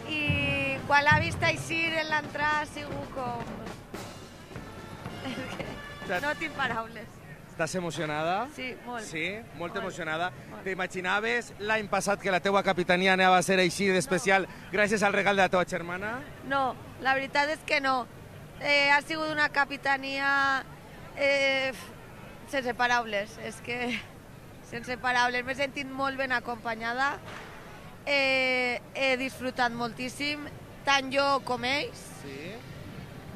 i quan l'ha vist eixir en l'entrada ha sigut com... No tinc paraules. Estàs emocionada? Sí, molt. Sí? Molt emocionada. T'imaginaves l'any passat que la teua capitania anava a ser així d'especial gràcies al regal de la teua germana? No, la veritat és que no. Ha sigut una capitania sense paraules. És que sense paraules. M'he sentit molt ben acompanyada. He disfrutat moltíssim, tant jo com ells. Sí.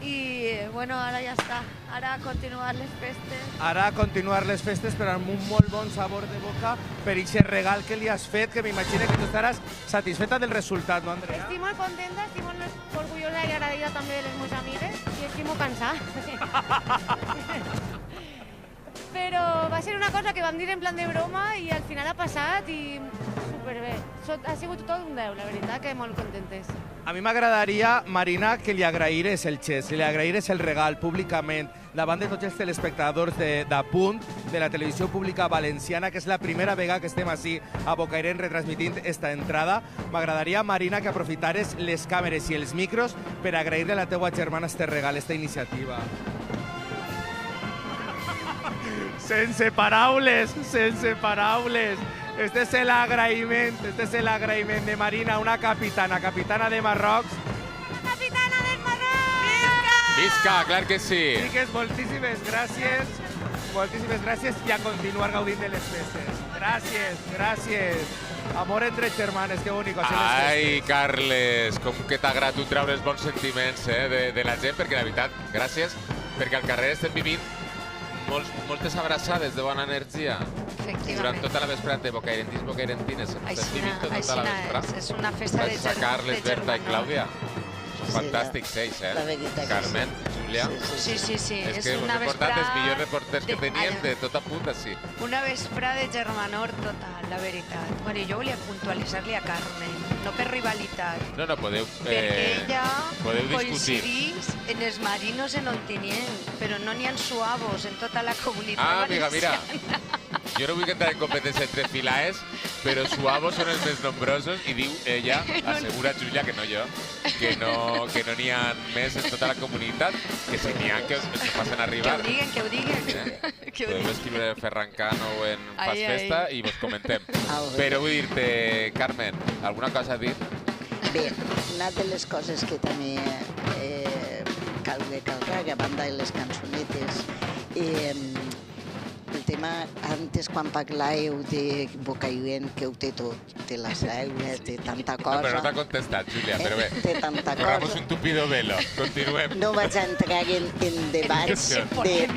I, bueno, ara ja està. Ara continuar les festes. Ara continuar les festes, però amb un molt bon sabor de boca per aquest regal que li has fet, que m'imagino que tu estaràs satisfeta del resultat, no, Andrea? Estic molt contenta, estic molt orgullosa i agradida també de les meves amigues i estic molt cansada. Però va ser una cosa que vam dir en plan de broma i al final ha passat i superbé. Ha sigut tot un 10, la veritat, que molt contentes. A mi m'agradaria, Marina, que li agraïres el gest, li agraïres el regal públicament davant de tots els telespectadors de Punt, de la televisió pública valenciana, que és la primera vegada que estem així a Bocairent retransmitint esta entrada. M'agradaria, Marina, que aprofitares les càmeres i els micros per agrair-li a la teua germana este regal, esta iniciativa. Sense paraules, sense paraules. Este és l'agraïment de Marina, una capitana de Marrocs. Capitana del Marroc! Visca, clar que sí. Xiques, moltíssimes gràcies i a continuar gaudint de les festes. Gràcies. Amor entre germanes, que bonic. Ai, Carles, com que t'agrada tu treure els bons sentiments de la gent, perquè la veritat, gràcies, perquè al carrer estem vivint moltes abraçades de bona energia. Durant tota la vesprada de bocairentines. Així és una festa de germans. Carles, Berta i Clàudia. Fantàstics ells, Carmen, Júlia. Sí. És que us he portat els millors reporters que teníem de tot a punt, així. Una vesprada de germanor total, la veritat. Bueno, jo volia puntualitzar-li a Carmen, no per rivalitat. No, podeu perquè ella coincidís en els marinos en Ontinyent, però no n'hi ha suavos en tota la comunitat valenciana. Mira. Jo no vull entrar en competència entre filaes, però suavos són els més nombrosos i diu ella, assegura Júlia, que no jo, que no n'hi ha més en tota la comunitat, que si n'hi ha que us passen a arribar. Que ho diguen. Podeu escriure Ferran Cano en Fas Festa i vos comentem. Però vull dir-te, Carmen, alguna cosa a dir? Bé, una de les coses que també cal recalcar, que a banda de les cançonetes, el tema, antes quan parlàveu de Bocairent, que ho té tot, té la selva, té tanta cosa... Però no t'ha contestat, Júlia, però bé. Té tanta cosa. Corramos un tupido velo, continuem. No vaig entrar en debats de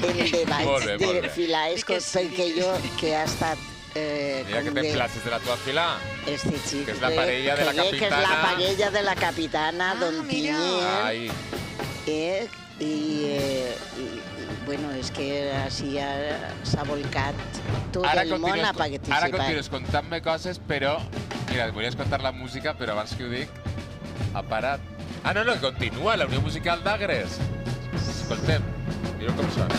filaes, perquè jo, que ha estat... Mira que té places de la tua fila. Este xic, que és la parella de la capitana. Que és la parella de la capitana d'Ontinyent. Bueno, és que així s'ha volcat tot el món a participar. Ara continues contant-me coses, però... Mira, et volies contar la música, però abans que ho dic, ha parat. No, continua, la Unió Musical d'Agres. Escoltem, mireu com sona.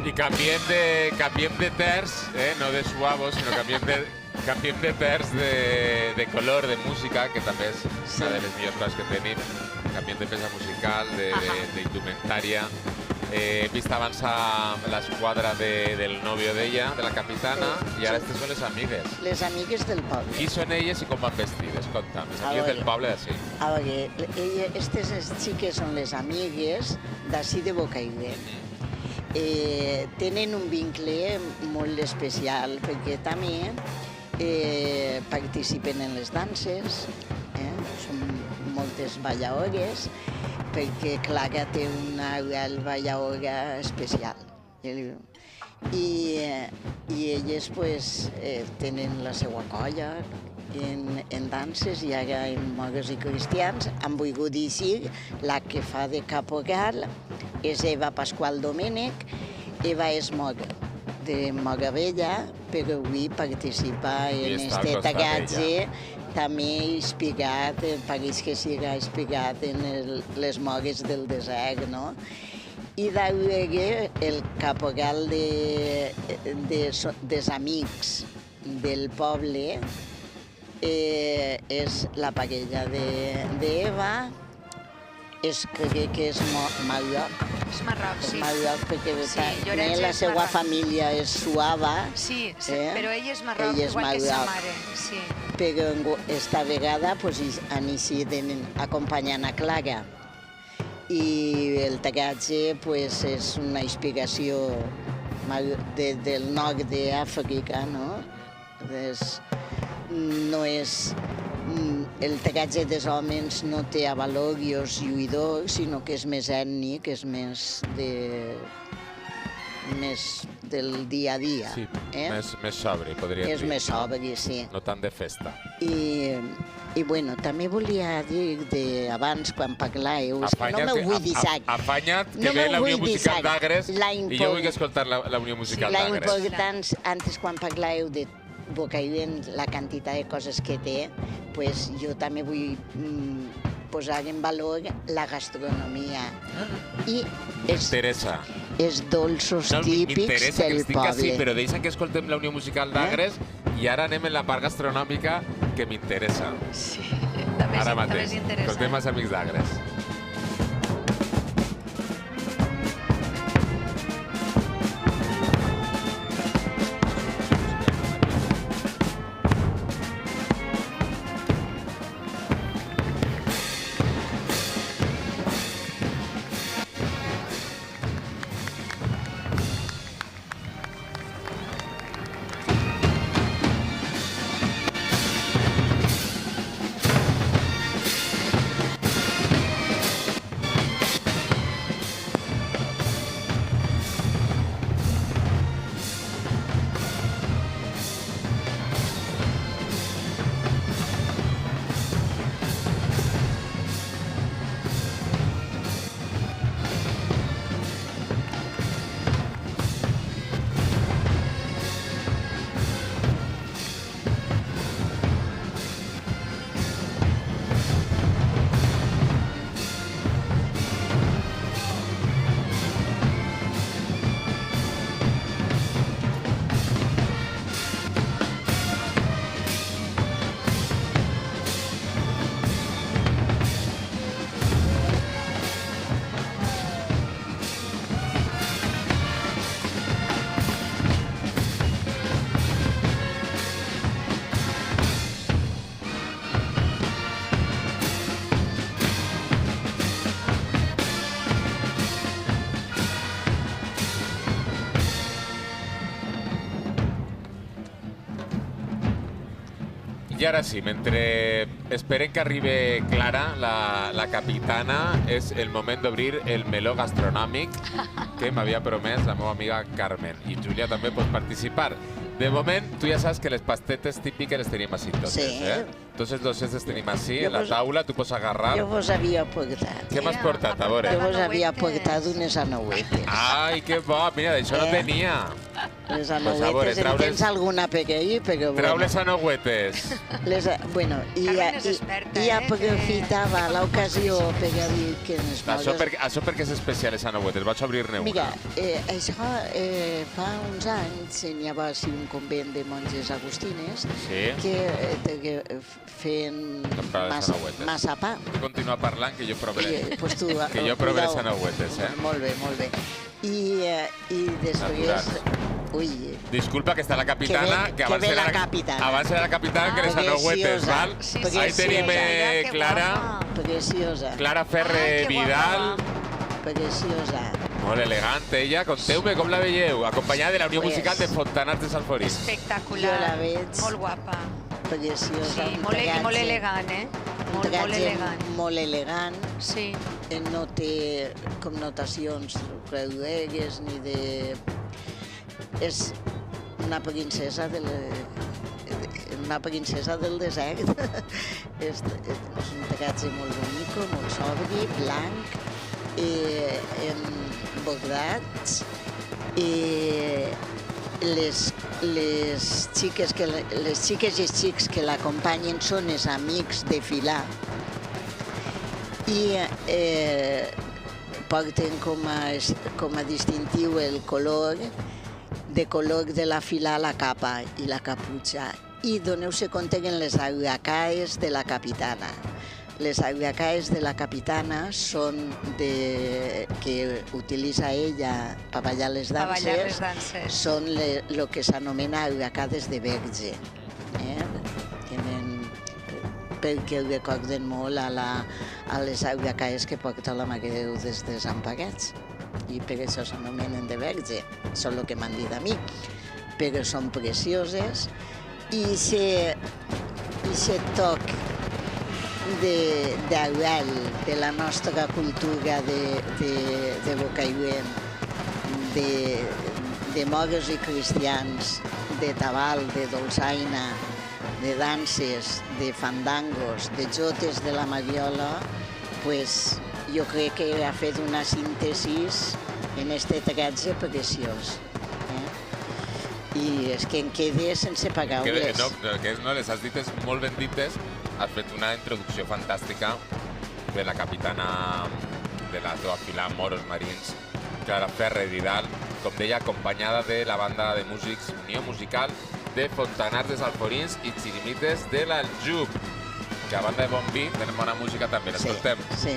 I canviem de terç, no de suavos, sinó canviem de terç de color, de música, que també és una de les millors coses que tenim. Canviem de peça musical, d'indumentària. He vist abans l'esquadra del nòvio d'ella, de la capitana, i ara aquestes són les amigues. Les amigues del poble. Qui són elles i com van vestides? Conta'm, les amigues del poble d'ací. A veure, aquestes xiques són les amigues d'ací de Bocairent. Tenen un vincle molt especial perquè també participen en les danses, són moltes ballaores, perquè Clara té una ballaora especial. I elles tenen la seva colla en danses i ara en mogues i cristians. Han volgut dir la que fa de caporal és Eva Pasqual Domènech. Eva és moga, de Moga Vella, però avui participa en este tagatge també inspirat, pareix que siga inspirat en les mogues del desert, no? I darrere el caporal dels amics del poble és la parella d'Eva, crec que és Marroc. És Marroc, sí. És Marroc perquè la seva família és suava. Sí, però ell és Marroc, igual que sa mare. Però esta vegada han decidit acompanyant a Clara. I el tagatge és una inspiració del nord d'Àfrica, no? No és... El tagatge dels homes no té avalorios lluïdors, sinó que és més ètnic, és més del dia a dia. Sí, més sobri, podríem dir. És més sobri, sí. No tant de festa. I bueno, també volia dir abans, quan parlàveu, és que no m'ho vull deixar. Afanya't, que ve la Unió Musical d'Agres i jo vull escoltar la Unió Musical d'Agres. La important, antes quan parlàveu de Bocairent, la quantitat de coses que té, jo també vull posar en valor la gastronomia. M'interessa. Els dolços típics del poble. Sí, però deixa que escoltem la Unió Musical d'Agres i ara anem en la part gastronòmica que m'interessa. Sí, també és interessant. Escoltem els amics d'Agres. I ara sí, mentre esperem que arribi Clara, la capitana, és el moment d'obrir el meló gastronòmic que m'havia promès la meva amiga Carmen. I Júlia també pot participar. De moment, tu ja saps que les pastetes típiques les tenim així totes, Tots els doces les tenim així, en la taula, tu pots agarrar. Jo vos havia portat. Què m'has portat, a veure? Jo vos havia portat unes anouetes. Ai, que bo, mira, d'això no tenia. Les a veure, anouetes, en trau-les- tens alguna per ahí, però bueno. Trau les anouetes. Bueno, Carmen és experta, i aprofitava l'ocasió per a dir que en les Això modes... per què és especial, les anouetes? Vaig obrir-ne una. Mira, això fa uns anys n'hi havia un convent de monges agustines Sí. que feien Comprava les anouetes. massapà. Continua parlant, que jo provaré. Pues tu, Que jo provaré les anouetes, eh? Molt bé, molt bé. I després... Naturals. Ui, Disculpa, que està la capitana, Que ve la capitana. Abans era la capitana que les anouetes, Preciosa. val? Sí, Ahí tenim que Clara, preciosa, Clara Ferre Ai, que Vidal, preciosa. molt elegant ella. Conteu-me com la veieu, acompanyada de la Unió Pues- Musical de Fontanars de Salforís. Espectacular. Jo la veig. Molt guapa. Preciosa, Sí, un molt tragatge- elegant, eh? un Molt tragatge elegant. molt elegant, Sí. no té connotacions reduegues ni de... És una princesa del desert. És un tragatge molt bonic, molt sobri, blanc, amb bordats. Les xiques i els xics que l'acompanyen són els amics de filar i porten com a distintiu el color de la filar, la capa i la caputxa. I doneu-se compte que en les aguacaes de la capitana. Les aguacaes de la capitana són que utilitza ella per ballar les Per ballar les danses, danses. són el que s'anomena aguacades de verge. Perquè ho recorden molt a les aguacaes que porta la Mare de Déu des Desemparats. I per això s'anomenen de verge, són el que m'han dit a mi. Però són precioses i aquest toc d'arrel de la nostra cultura de Bocairent, de moros i cristians, de tabal, de dolçaina, de danses, de fandangos, de jotes de la Mariola, pues jo crec que ha fet una síntesi en este tragatge preciós. I és que em quedé sense paraules. No, les has dites molt ben dites. Has fet una introducció fantàstica de la capitana de la teva fila, Moros Marins, Clara Ferre Vidal, com deia, acompanyada de la banda de músics Unió Musical de Fontanars de Salforins i Xirimites de l'Aljub, que a banda de bon vi tenen bona música també. L'escoltem. Sí.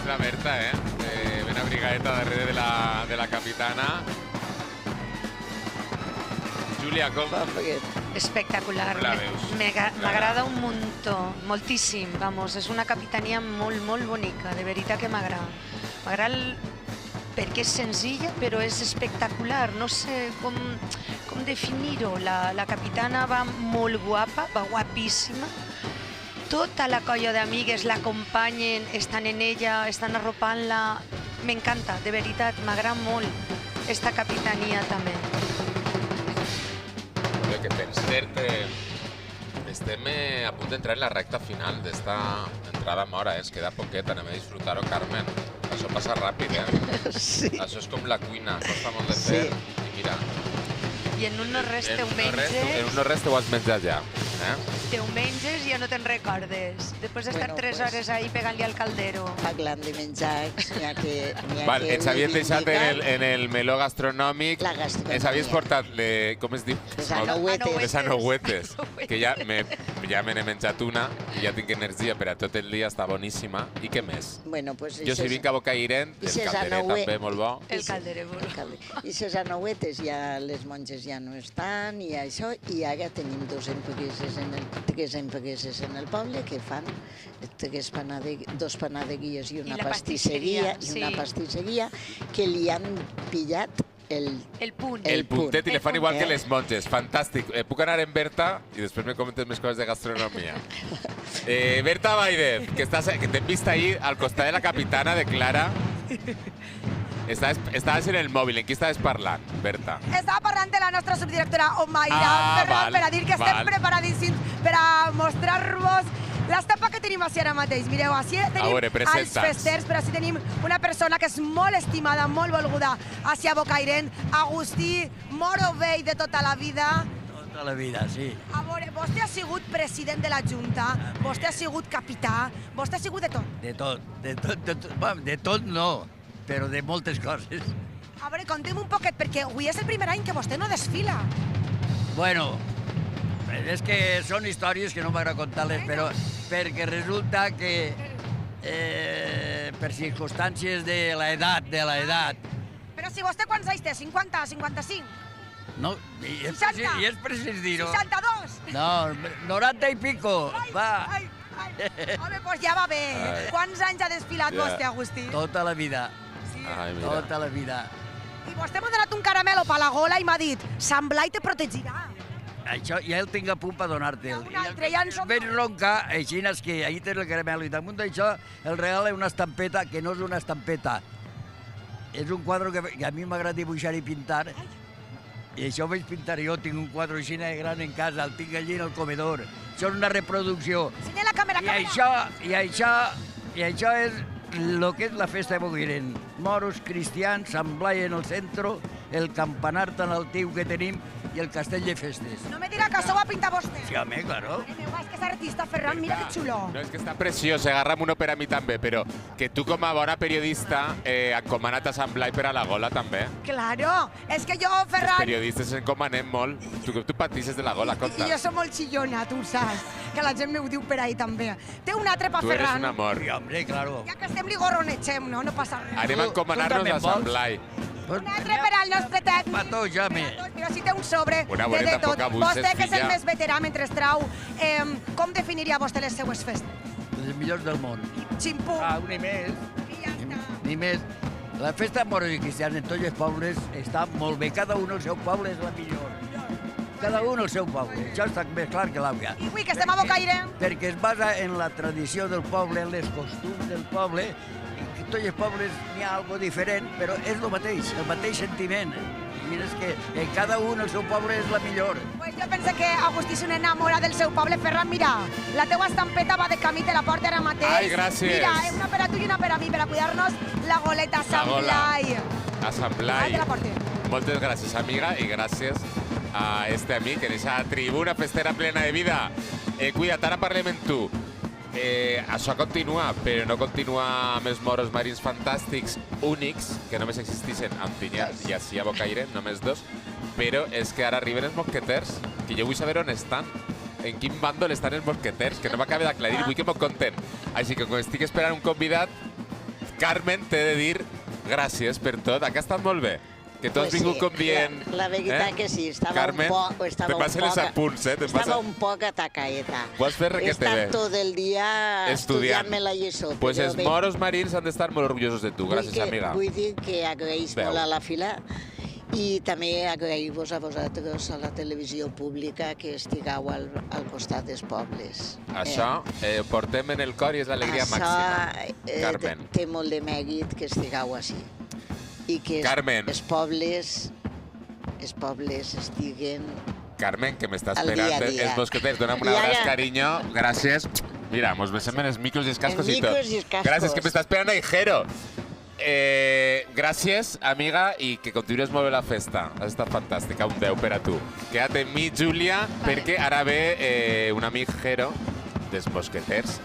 La Berta, ben abrigadeta darrere de la capitana. Júlia, com... Espectacular. Com la veus? M'agrada un muntó, moltíssim, vamos. És una capitania molt, molt bonica, de veritat que m'agrada. M'agrada perquè és senzilla, però és espectacular. No sé com definir-ho. La capitana va molt guapa, va guapíssima. Tota la colla d'amigues l'acompanyen, estan en ella, estan arropant-la. M'encanta, de veritat, m'agrada molt esta capitania també. Que per cert, estem a punt d'entrar en la recta final d'esta entrada mora, ens queda poquet, anem a disfrutar-ho, Carmen. Això passa ràpid, Sí. Això és com la cuina, costa molt de fer, i mira. I en un no res te ho menges... En un no res te ho has menjat ja. Te ho menges i ja no te'n recordes. Després d'estar 3 hores ahí pegant-li al caldero. Parlant de menjar, n'hi ha que... Val, ens havien deixat en el meló gastronòmic, ens havies portat, com es diu? Les anouetes, que ja me n'he menjat una i ja tinc energia per a tot el dia, està boníssima. I què més? Bueno, pues jo si vinc a Bocairent, el calderé també molt bo. El calderé molt bo. I les anouetes ja, les monges ja no estan i això, i ara tenim tres empreses en el poble que fan dos panaderies i una pastisseria que li han pillat el punt. El puntet i le fan igual que les monges. Fantàstic. Puc anar en Berta i després me comentes més coses de gastronomia. Berta Baidez, que t'hem vist ahir al costat de la capitana de Clara. Estaves en el mòbil, en qui estaves parlant, Berta? Estava parlant de la nostra subdirectora Omaira Ferran per a dir que estem preparadíssims per a mostrar-vos l'estampa que tenim així ara mateix. Mireu, així tenim els festers, però així tenim una persona que és molt estimada, molt volguda així a Bocairent, Agustí Moro Vell de tota la vida. Tota la vida, sí. A veure, vostè ha sigut president de la Junta, vostè ha sigut capità, vostè ha sigut de tot. De tot no, però de moltes coses. A veure, contem un poquet, perquè avui és el primer any que vostè no desfila. Bueno, és que són històries que no m'agrada contar-les, però perquè resulta que per circumstàncies de l'edat... Però si vostè quants anys té? 50, 55? No, i és precís dir-ho. 62? No, 90 i pico, va. Home, doncs ja va bé. Quants anys ha desfilat vostè, Agustí? Tota la vida. Tota la vida. I vostè m'ha donat un caramelo per la gola i m'ha dit Sant Blai te protegirà. Això ja el tinc a punt per donar-te'l. Un altre ja en som... Veig roncar, així és que ahir tens el caramelo i damunt d'això el regal és una estampeta que no és una estampeta. És un quadre que a mi m'agrada dibuixar i pintar. I això ho vaig pintar jo, tinc un quadre així gran en casa, el tinc allí en el comedor. Això és una reproducció. Ensenya la càmera, I això és el que és la festa de Bocairent. Moros, cristians, Sant Blai en el centre, el campanar tan altiu que tenim i el castell de festes. No me dirà que això ho va pintar vostè. Sí, home, claro. És que és artista, Ferran, mira que xulo. No, és que està preciós, agarra'm uno per a mi també, però que tu com a bona periodista encomanat a Sant Blai per a la gola també. Claro, és que jo, Ferran... Els periodistes encomanem molt. Tu patisses de la gola, conta. I jo soc molt xillona, tu saps, que la gent m'ho diu per ahí també. Té un altre pa, Ferran. Tu eres un amor. Sí, hombre, claro. Ja que estem li gorronegem, no passa res. Anem a encomanar-nos a Sant Blai. Un altre per al nostre tècnic. Pató, jame. Però si té un sobre de tot. Vostè, que és el més veterà mentre es trau, com definiria vostè les seues festes? Les millors del món. Ximpum. Ni més. I ja està. Ni més. La festa moros i cristians en tots els pobles està molt bé. Cada un al seu poble és la millor. Cada un al seu poble. Això està més clar que l'àvia. I avui que estem a Bocairent. Perquè es basa en la tradició del poble, en les costums del poble. En tots els pobles n'hi ha alguna diferent, però és el mateix sentiment. Mira, és que cada un al seu poble és la millor. Pues jo penso que Agustí és un enamora del seu poble. Ferran, mira, la teua estampeta va de camí, te la porta ara mateix. Ai, gràcies. Mira, una per a tu i una per a mi, per a cuidar-nos la goleta a Sant Blai. A Sant Blai. Ai, te la porte. Moltes gràcies, amiga, i gràcies a este amic en aquesta tribuna festera plena de vida. Cuida't, ara parlem amb tu. Això continua, però no continua amb els moros marins fantàstics únics, que només existeixen a Ontinyent i així a Bocairent, només dos, però és que ara arriben els mosqueters, que jo vull saber on estan, en quin bàndol estan els mosqueters, que no m'acaba d'aclarir, vull que m'ho conten. Així que quan estic esperant un convidat, Carmen, t'he de dir gràcies per tot, que ha estat molt bé. Que tu has vingut com dient... La veritat que sí, estava Carmen, un poc... te passen els apunts, Estava un poc atacaeta. Ho has fet requete bé. He estat tot el dia estudiant-me la lliçó. Pues els moros marins han d'estar molt orgullosos de tu. Gràcies, amiga. Vull dir que agraïs molt a la fila i també agrair-vos a vosaltres, a la televisió pública, que estigueu al costat dels pobles. Això ho portem en el cor i és l'alegria màxima. Carmen. Té molt de mèrit que estigueu així. I que els pobles estiguen... Carmen, que m'està esperant els mosqueters. Dona'm un abraç, carinyo. Gràcies. Mira, mos besem en els micros i els cascos i tot. Gràcies, que m'està esperant ahí, Jero. Gràcies, amiga, i que continues molt bé la festa. Has estat fantàstica, un 10 per a tu. Queda't amb mi, Júlia, perquè ara ve un amic Jero dels mosqueters.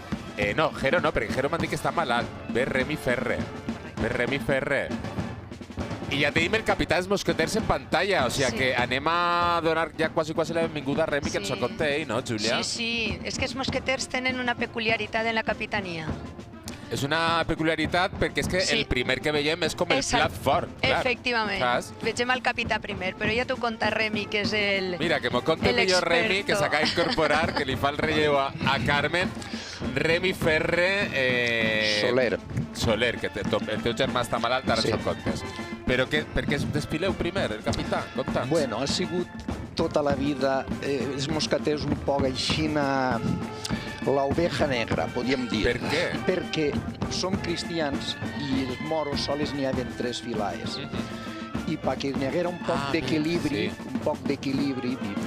No, Jero no, perquè Jero m'han dit que està malalt. Ve Remi Ferre. I ja tenim el capità dels mosqueters en pantalla, o sigui que anem a donar ja quasi la benvinguda a Remi, que ens ho conta ell, no, Júlia? Sí, és que els mosqueters tenen una peculiaritat en la capitania. És una peculiaritat perquè és que el primer que veiem és com el plat fort. Efectivament. Vegem el capità primer, però ja t'ho conta Remi, que és el... Mira, que m'ho conta millor Remi, que s'acaba d'incorporar, que li fa el relleu a Carmen. Remi Ferre... Soler, que el teu germà està malalt, ara ens ho contes. Però per què es despileu primer, el capità? Conta'ns. Bueno, ha sigut tota la vida, els mosqueters un poc aixina... l'oveja negra, podríem dir. Per què? Perquè som cristians i els moros sols n'hi havia 3 filaes. I perquè n'hi haguera un poc d'equilibri,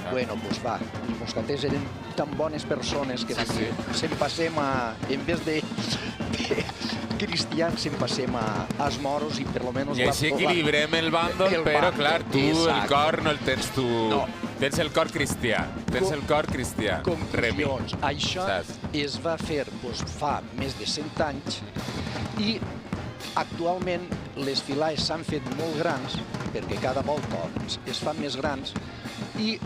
bueno, doncs va, els mosqueters eren tan bones persones que se'n passem a, en vez de cristians, se'n passem als moros i per lo menos... I així equilibrem el bàndol, però clar, tu el cor no el tens tu... Tens el cor cristià, Remi. Això es va fer fa més de 100 anys i actualment les filaes s'han fet molt grans perquè cada volta es fan més grans i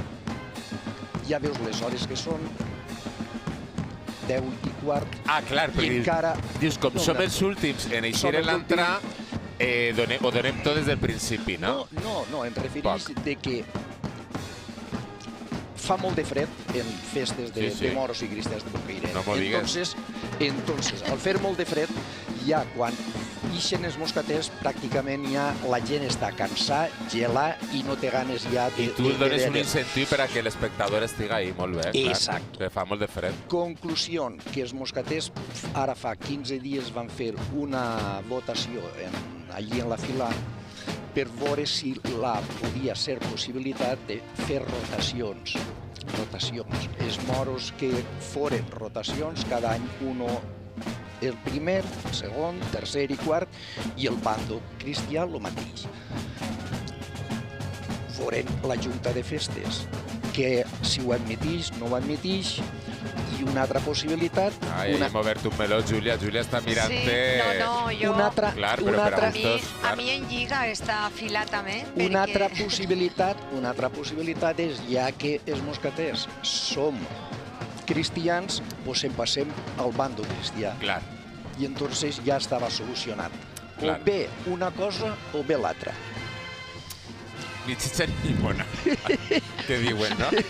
ja veus les hores que són 10:15. Ah, clar, perquè dius, com som els últims en eixir en l'entrar, ho donem tot des del principi, no? No, em referís de que fa molt de fred en festes de moros i cristians de Bocairent. No m'ho digues. Entonces, al fer molt de fred, ja quan ixen els mosqueters, pràcticament ja la gent està cansada, gelar i no té ganes ja de... I tu dones un incentiu per a que l'espectador estigui ahí molt bé, clar. Exacte. Que fa molt de fred. Conclusió, que els mosqueters ara fa 15 dies van fer una votació allí en la fila per veure si podia ser possibilitat de fer rotacions. Els moros que foren rotacions, cada any el primer, segon, tercer i quart, i el bàndol cristià el mateix. Foren la Junta de Festes, que si ho admetix, no ho admetix, i una altra possibilitat... Hem obert un meló, Júlia està mirant-te... Sí, jo... A mi en lliga està afilat també, perquè... Una altra possibilitat és, ja que els mosqueters som cristians, doncs en passem al bàndol cristià. Clar. I entonces ja estava solucionat. O bé una cosa o bé l'altra. Ni chicha ni llimona. Què diuen, no? Ni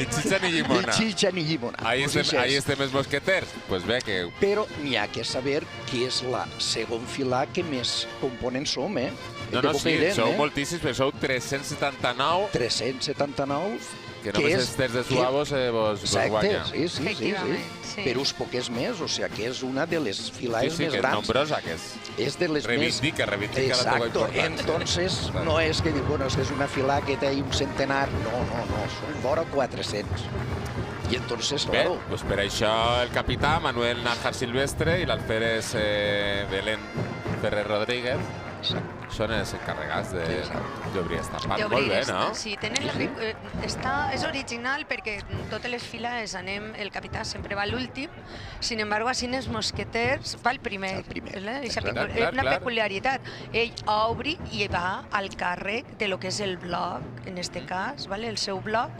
chicha ni llimona. Ni chicha ni llimona. Ahí estem els mosqueters. Pues bé, que... Però n'hi ha que saber que és la segon filà que més components som, eh? No, sí, sou moltíssims, però sou 379. 379. Que només els tests de suavos vos guanya. Sí. Per uns poquets més, o sigui que és una de les filaes més grans. Sí, que és nombrosa, que és... És de les més... Reivindica la teva importància. Entonces, no és que dic, bueno, és una filà que té un centenar. No, són vora 400. I entonces, claro... Bé, doncs per això el capità, Manuel Nájar Silvestre, i l'alferes Belén Ferrer Rodríguez, són els encarregats d'obrir estampat. Molt bé, no? Sí, és original perquè totes les files el capità sempre va a l'últim, sin embargo, així els mosqueters va el primer. És una peculiaritat. Ell obri i va al càrrec de lo que és el blog, en este cas, el seu blog,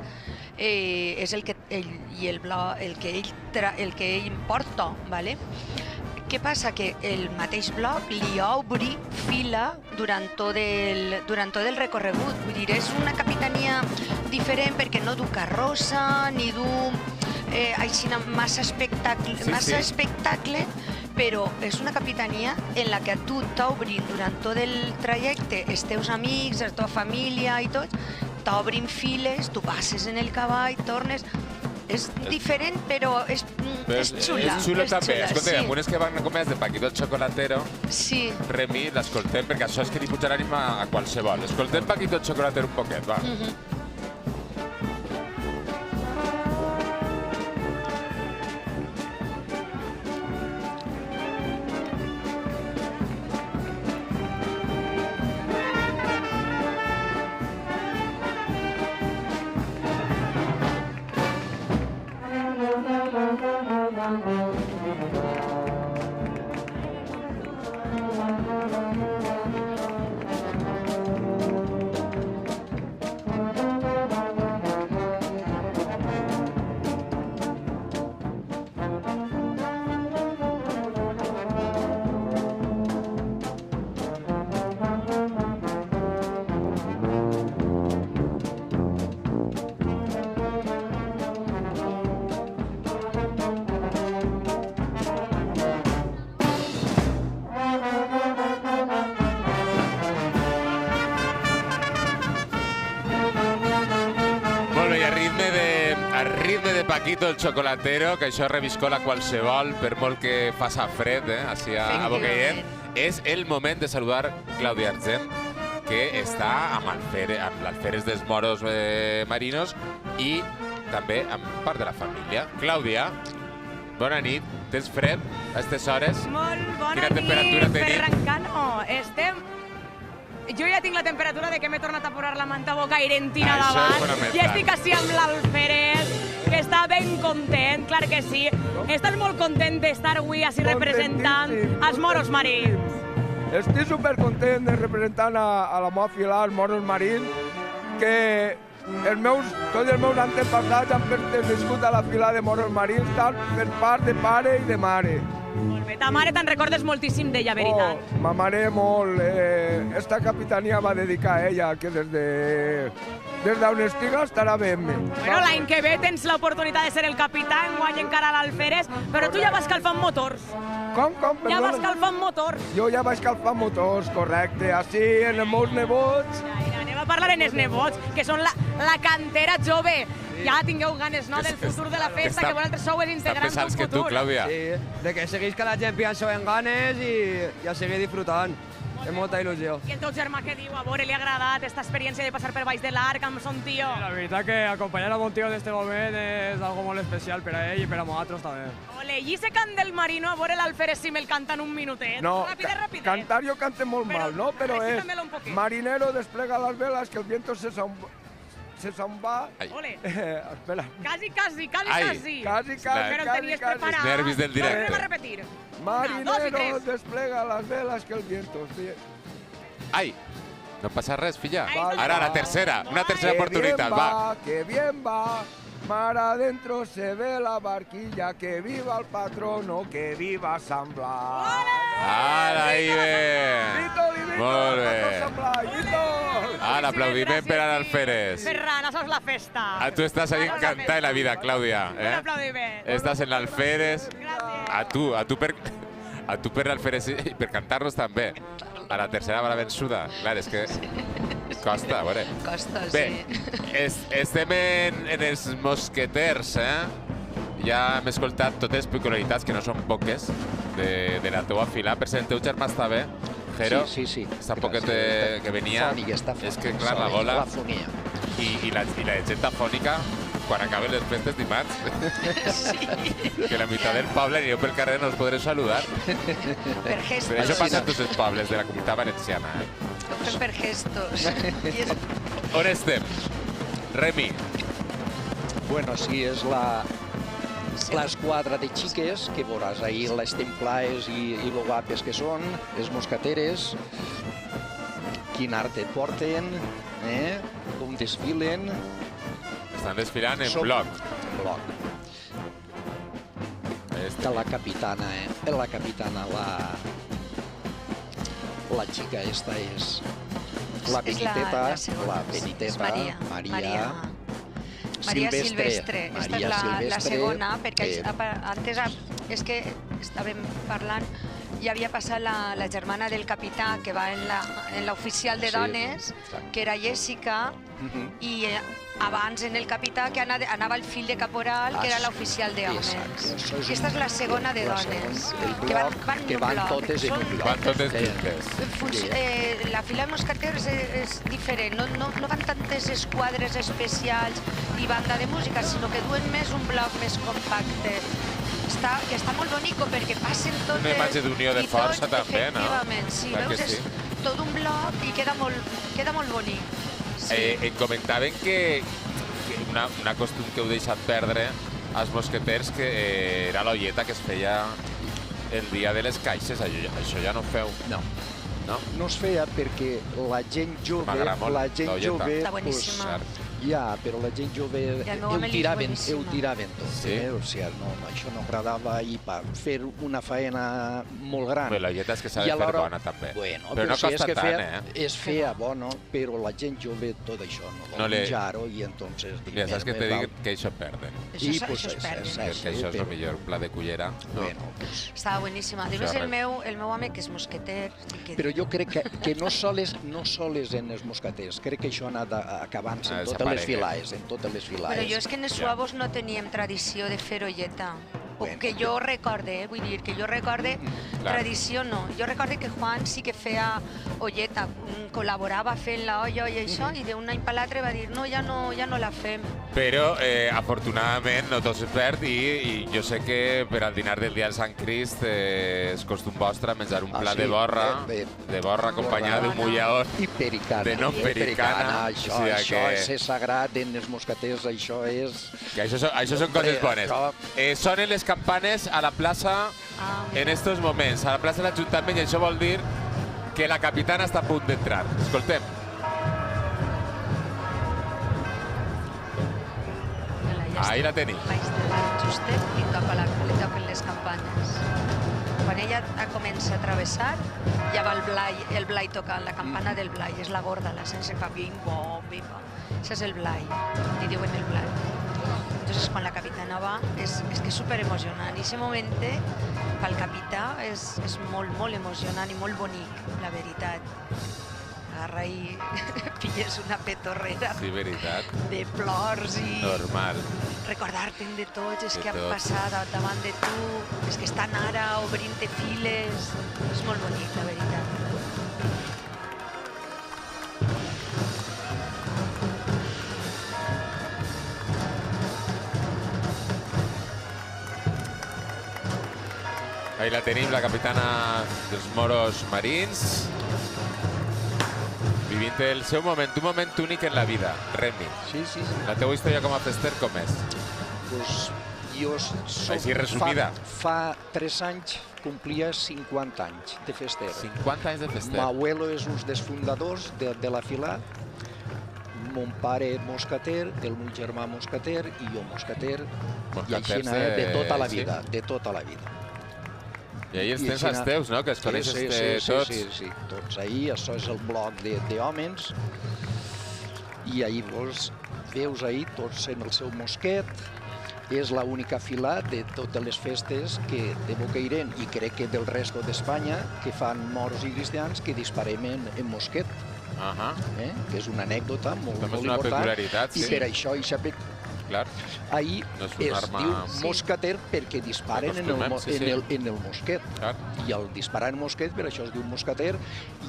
és el que ell porta, Què passa? Que el mateix bloc li obri fila durant tot el recorregut. Vull dir, és una capitania diferent perquè no du carrossa ni du així massa espectacle, però és una capitania en la que a tu t'obrin durant tot el trajecte els teus amics, la teva família i tot, t'obrin files, tu passes en el cavall, tornes... És diferent, però és xula. És xula també. Escolta, amb unes que van acompanyats de Paquito el Chocolatero, Remi, l'escoltem, perquè això és que li puja l'ànima a qualsevol. Escoltem Paquito el Chocolatero un poquet, va. Paquito el Chocolatero, que això reviscola qualsevol, per molt que faça fred, així a Bocairent. És el moment de saludar Clàudia Argent, que està amb l'Alferes dels Moros Marinos i també amb part de la família. Clàudia, bona nit. Tens fred a aquestes hores? Molt bona Quina temperatura nit, tenim? Ferrancano. Jo ja tinc la temperatura de que m'he tornat a posar la manta bocairentina davant i estic així amb l'Alferes, que està ben content, clar que sí. Estàs molt content d'estar avui així representant els Moros Marins. Estic supercontent de representar a la meva fila, els Moros Marins, que tots els meus antepassats han pertangut a la fila de Moros Marins, tant per part de pare i de mare. Molt bé, ta mare te'n recordes moltíssim d'ella, veritat? Oh, ma mare molt. Esta capitania va dedicar a ella, que des d'on estiga estarà ben bé. Bueno, l'any que ve tens l'oportunitat de ser el capità, enguany encara l'Alferes, però tu ja vas calfant motors. Com? Ja vas calfant motors. Jo ja vaig calfant motors, correcte. Així, en els meus nebots... Anem a parlar en els nebots, que són la cantera jove. Ja tingueu ganes, no?, del futur de la festa, que vosaltres sou els integrants del futur. Que tu, Clàudia. Sí, de que seguís que la gent piensa en ganes i a seguir disfrutant. És molta il·lusió. I el teu germà què diu? A veure, li ha agradat aquesta experiència de passar per baix de l'arc amb son tio? La veritat que acompanyar a mon tio en este moment és algo molt especial per a ell i per a nosaltres també. Ole, i ese cant del Marino, a veure l'Alferes si me'l canta en un minutet. No, Rapidet. cantar jo cante molt mal, no? Però és marinero desplega las velas que el viento se va. Ole. Espera. Casi. Però el tenies preparat. Nervis del directe. Tornem a repetir. Marinero desplega las velas que el viento... Ai, no passa res, filla. Ara, la tercera, una tercera oportunitat, va. Que bien va, mar adentro se ve la barquilla, que viva el patrono, que viva San Blas. Ara, ahí ve. Molt bé. L'aplaudiment per a l'Alferes. Ferran, això és la festa. Tu estàs ahí encantada de la vida, Clàudia. Un aplaudiment. Estàs en l'Alferes. A tu per l'Alferes i per cantar-nos també. A la tercera va la vençuda. Clar, és que costa, a veure. Costa, sí. Bé, estem en els mosqueters, Ja hem escoltat totes les peculiaritats, que no són poques, de la teua fila. Per cert, el teu germà està bé, Jero? Sí. Està poquet que venia. És que, clar, la gola... I la gent afònica, quan acaben les festes dimarts, que la meitat del poble anireu pel carrer no us podré saludar. Per gestos. Però això passa a tots els pobles de la Comunitat Valenciana. Per gestos. On estem? Remi. Bueno, sí, és l'esquadra de xiques, que veuràs ahir les templaes i lo guapes que són, les mosqueteres, quin art et porten, com desfilen. Estan desfilant en bloc. de la capitana, la chica esta és la Beniteta, Maria Silvestre. Esta és la segona, perquè antes és que estàvem parlant, ja havia passat la germana del capità, que va en l'oficial de dones, que era Jessica, i abans en el capità, que anava el fill de caporal, que era l'oficial d'homes. Aquesta és la segona de dones, que van totes en un bloc. Van totes juntes. La fila de mosqueters és diferent, no van tantes esquadres especials i banda de música, sinó que duen més un bloc més compacte. Que està molt bonic perquè passen tot... Una imatge d'unió de força també, no? Efectivament, sí, veus, és tot un bloc i queda molt bonic. Em comentaven que una costum que heu deixat perdre als mosqueters, que era l'olleta que es feia el dia de les caixes. Això ja no ho feu? No. No es feia perquè la gent jove... M'agrada molt, està boníssima. Ja, però la gent jove ho tiraven tot. O sigui, això no agradava i per fer una faena molt gran. Bé, l'olleta és que s'ha de fer bona també. Però no costa tant, eh? Es feia bona, però la gent jove tot això no vol menjar-ho i entonces... Ja saps que te dic que això perden. Això es perden. Perquè això és el millor, un plat de cullera. Estava boníssima. Dius el meu home, que és mosqueter. Però jo crec que no soles en els mosqueters. Crec que això ha anat acabant-se en totes les filaes, Però jo és que en els suavos no teníem tradició de fer olleta. Que jo recorde, vull dir, que jo recorde, tradició no. Jo recorde que Juan sí que feia olleta, col·laborava fent la olla i això, i d'un any per l'altre va dir, no, ja no la fem. Però, afortunadament, no tot es perd, i jo sé que per al dinar del dia del Sant Crist és costum vostre menjar un plat de borra acompanyat d'un mullador de nom pericana. Això és sagrat en els mosqueters, això és... Això són coses bones. Sonen les campanes a la plaça en estos moments, a la plaça de l'Ajuntament, i això vol dir que la capitana està a punt d'entrar. Escoltem. Ahí la tenim. Justet li toquen les campanes. Quan ella comença a travessar, ja va el Blai tocant, la campana del Blai. És la gorda, la sense fa bim-bom, bim-bom. Això és el Blai, li diuen el Blai. Entonces, quan la capitana va, és que és superemocionant. I aquest moment, pel capità, és molt emocionant i molt bonic, la veritat. Agarra i pilles una petorrera de plors i... Normal. Recordar-te'n de tots, és que han passat davant de tu, és que estan ara obrint-te files. És molt bonic, la veritat. Ahí la tenim, la capitana dels moros marins, vivint el seu moment, un moment únic en la vida. Remi, la teua història com a fester com és? Jo soc... Així resumida. Fa 3 anys complia 50 anys de fester. 50 anys de fester. M'abuelo és un dels fundadors de la fila. Mon pare mosqueter, el meu germà mosqueter i jo mosqueter. I així de tota la vida, de tota la vida. I ahir els tens els teus, no? Que els coneixes tots. Sí, tots ahir. Això és el bloc d'homes. I ahir veus ahir tots en el seu mosquet. És l'única fila de totes les festes de Bocairent i crec que del resto d'Espanya que fan moros i cristians que disparem en mosquet. Que és una anècdota molt important. És una peculiaritat, sí. I per això ahir es diu mosqueter perquè disparen en el mosquet. I al disparar en mosquet, per això es diu mosqueter,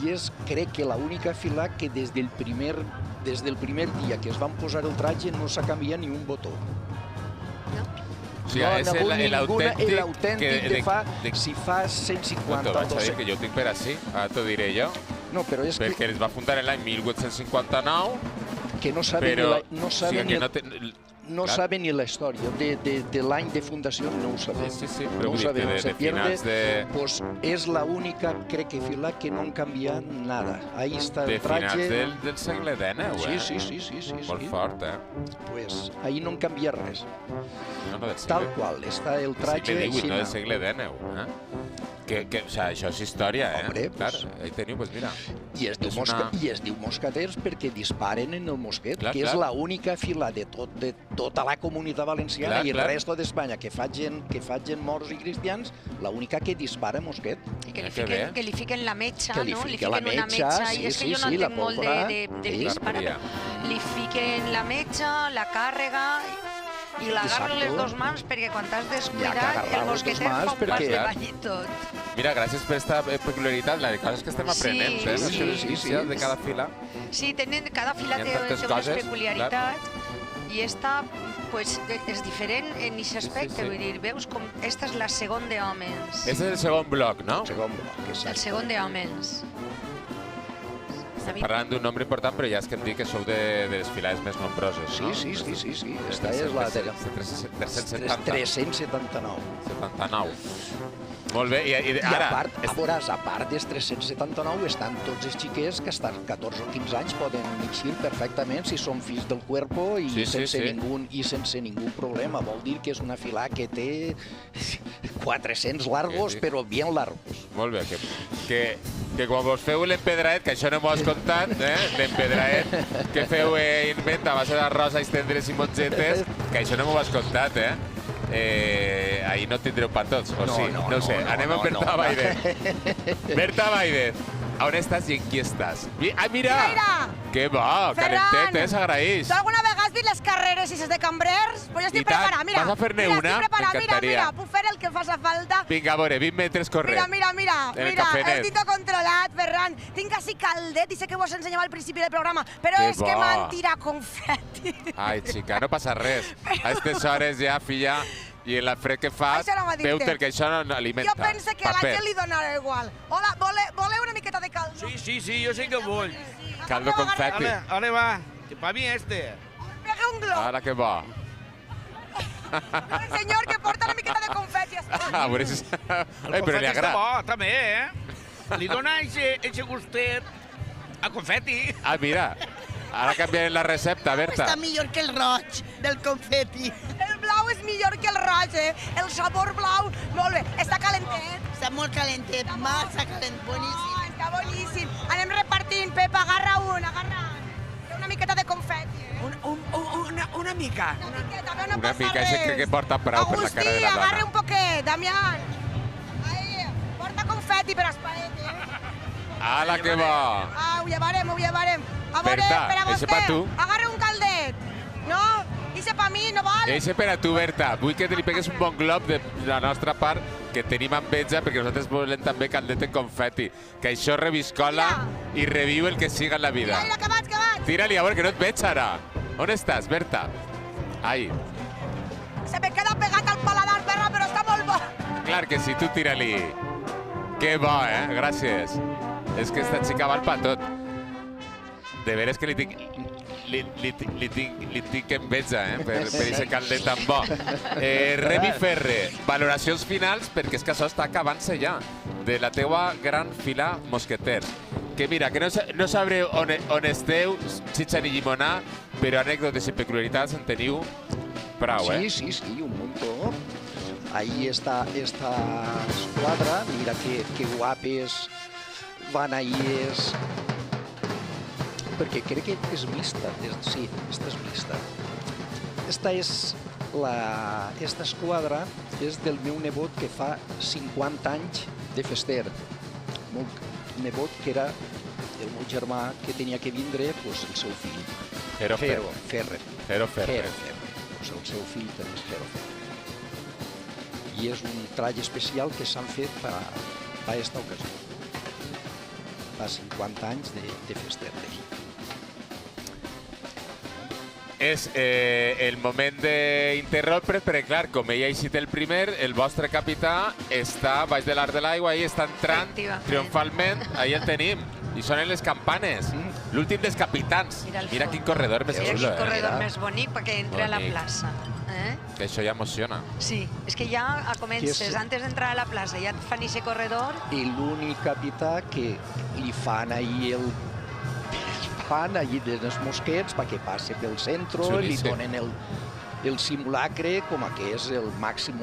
i és, crec que, l'única fila que des del primer dia que es van posar el traje no s'ha canviat ni un botó. O sigui, és l'autèntic de fa 150 o 200. Que jo ho tinc per així, ara t'ho diré jo. No, però és perquè es va fundar l'any 1859. Que no saben... no saben ni la història. De l'any de fundació no ho sabem. Sí, no ho sabem. de finals de... Pues es la única, crec que fila, que no han canviat nada. Ahí está De el traje. finals del segle XIX, eh? Sí. Molt fort, eh? Pues ahí no han canviat res. No, del Tal segle... qual, està el traje... Segle XVIII, no del així. segle XIX, eh? O sigui, això és història, eh? Hombre, clar, pues... ahí teniu, pues mira. I es diu mosqueters perquè disparen en el mosquet, clar, que és l'única fila de tota la comunitat valenciana i el resto d'Espanya que fa gent morts i cristians, l'única que dispara mosquet. I que li fiquen la metxa, que li no? Li fiquen la fiquen una metxa, metxa, i és que jo no entenc molt de disparar. Li fiquen la metxa, la càrrega... I l'agarren les dues mans perquè quan t'has descuidat el mosqueter fa un pas de ball i tot. Mira, gràcies per aquesta peculiaritat, la de coses que estem aprenent, Sí. de cada fila. Sí, cada fila té unes peculiaritats i esta pues, és diferent en aquest aspecte. Vull dir, veus com esta és la segon d'homes. Este és el segon bloc, no? Segon bloc, El segon d'homes. Estem parlant d'un nombre important, però ja és que hem dit que sou de les filades més nombroses, no? Sí. Esta és la de 379. Molt bé, i ara... A part dels 379 estan tots els xiquets que estan 14 o 15 anys poden eixir perfectament si són fills del cuerpo i sense ningú problema. Vol dir que és una fila que té 400 largos, però bien largos. Molt bé, que quan vos feu l'empedraet, que això no m'ho has contat, l'empedraet que feu invent a base d'arròs, ais tendres i mongetes, que això no m'ho has contat, ahir no tindreu per tots, o sí? No ho sé, anem amb Berta Baidez. Berta Baidez, on estàs i en qui estàs? Ah, mira! Que bo, calentet, s'agraeix. Tu alguna vegada has vist les carreres i de cambrers? Pues jo estic preparada, mira. Vas a fer-ne una? Mira, puc fer el que faci falta. Vinga, a veure, 20 metres corrent. Mira, el dito controlat, Ferran. Tinc així caldet i sé que vos ensenyava al principi del programa, però és que m'han tirat confeti. Ai, xica, no passa res. A aquestes hores ja, filla, i el fred que fas, veu-te que això no alimenta. Jo pense que a la gent li donarà igual. Hola, voleu una miqueta de caldo? Sí, jo sé que vull. Caldo confeti. Ara va, que pa mi este. Pegue un glob. Ara que bo. El senyor que porta una miqueta de confeti. A veure si... Però li agrada. El confeti està bo, també, Li dona eixe gustet a confeti. Ah, mira. Ara canviarem la recepta, Berta. Està millor que el roig del confeti. El blau és millor que el roig, El sabor blau, molt bé. Està calentet? Està molt calentet, massa calent, boníssim. Està boníssim. Anem repartint, Pep, agarra un. Una miqueta de confeti. Una mica. Una miqueta, no Una passa mica, res. crec que porta prou per la cara de la dona. Agarra un poquet, Damián. Ahí, porta confeti per espalet, Ala, que bo. Ho llevarem. A veure, Berta, per a eixe pa tu. Agarra un caldet. No? Eixe pa mi, no val? Eixe per a tu, Berta. Vull que li pegues un bon glob de la nostra part, que tenim enveja, perquè nosaltres volem també caldet en confeti. Que això reviscola i reviu el que siga en la vida. Mira, que vaig. Tira-li, a veure, que no et veig ara. On estàs, Berta? Ai. Se me queda pegat al paladar, perra, però està molt bo. Clar que sí, tu tira-li. Que bo, Gràcies. És que esta xica val pa tot. De veres que li tinc enveja, per aquest caldet tan bo. Remi Ferre, valoracions finals, perquè és que això està acabant-se ja, de la teua gran fila mosqueters. Que mira, que no sabreu on esteu, xitxa ni llimonà, però anècdotes i peculiaritats en teniu prou, Sí, un muntó. Ahí está esta escuadra, mira que guapes van ahí, perquè crec que és mixta. Sí, esta és mixta. Esta esquadra és del meu nebot que fa 50 anys de fester. El meu nebot que era el meu germà que tenia que vindre, doncs el seu fill. Jero Ferrer. Doncs el seu fill també és Jero Ferrer. I és un trall especial que s'han fet per a aquesta ocasió. Fa 50 anys de fester d'ell. És el moment d'interrompre, perquè, clar, com ell ha eixit el primer, el vostre capità està baix de l'Arc de l'Aigua, ahí està entrant triomfalment, ahí el tenim, i sonen les campanes. L'últim dels capitans. Mira quin corredor més xulo. Mira quin corredor més bonic perquè entre a la plaça. Que això ja emociona. Sí, és que ja comences, antes d'entrar a la plaça, ja et fan aquest corredor. I l'únic capità que li fan ahir dels mosquets perquè passe pel centre, li donen el simulacre com que és el màxim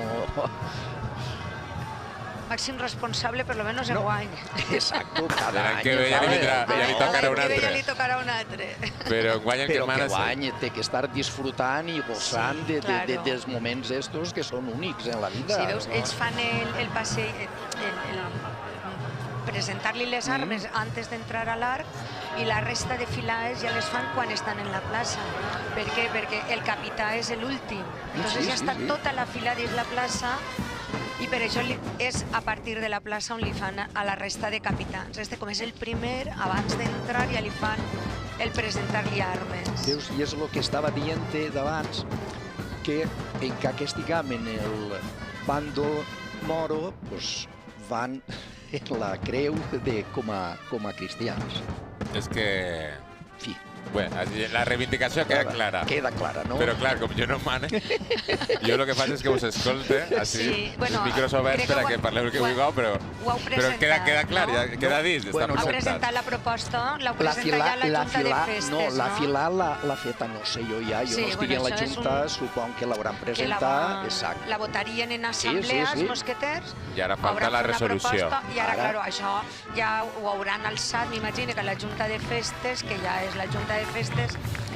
responsable, per lo menos en guany. Exacto, cada any. Que ve ja li tocarà un altre. Ja li tocarà un altre. Però guany el que mana... Però que guany té que estar disfrutant i gozant dels moments estos que són únics en la vida. Sí, veus, ells fan el passeig, presentar-li les armes antes d'entrar a l'arc i la resta de filades ja les fan quan estan en la plaça. Per què? Perquè el capità és l'últim. Entonces ja està tota la fila dins la plaça i per això és a partir de la plaça on li fan a la resta de capitans. Com és el primer, abans d'entrar ja li fan el presentar-li armes. Veus, i és el que estava dient d'abans, que encara que estiguem en el bàndol moro, van en la creu com a cristians. És que... fi. Bueno, la reivindicació queda clara. Queda clara, no? Però clar, com jo no mane, jo el que faig és que us escolte, així, els micros oberts per a que parleu el que vulgueu, però queda clar, ja queda dins, està presentat. Ha presentat la proposta, l'heu presentat ja a la Junta de Festes, no? No, la fila l'ha feta, no sé jo ja, jo no estic en la Junta, supon que l'hauran presentat, exacte. La votarien en assemblea, els mosqueters, i ara falta la resolució. I ara, clar, això ja ho hauran alçat, m'imagino que la Junta de Festes, que ja és la Junta de Festes,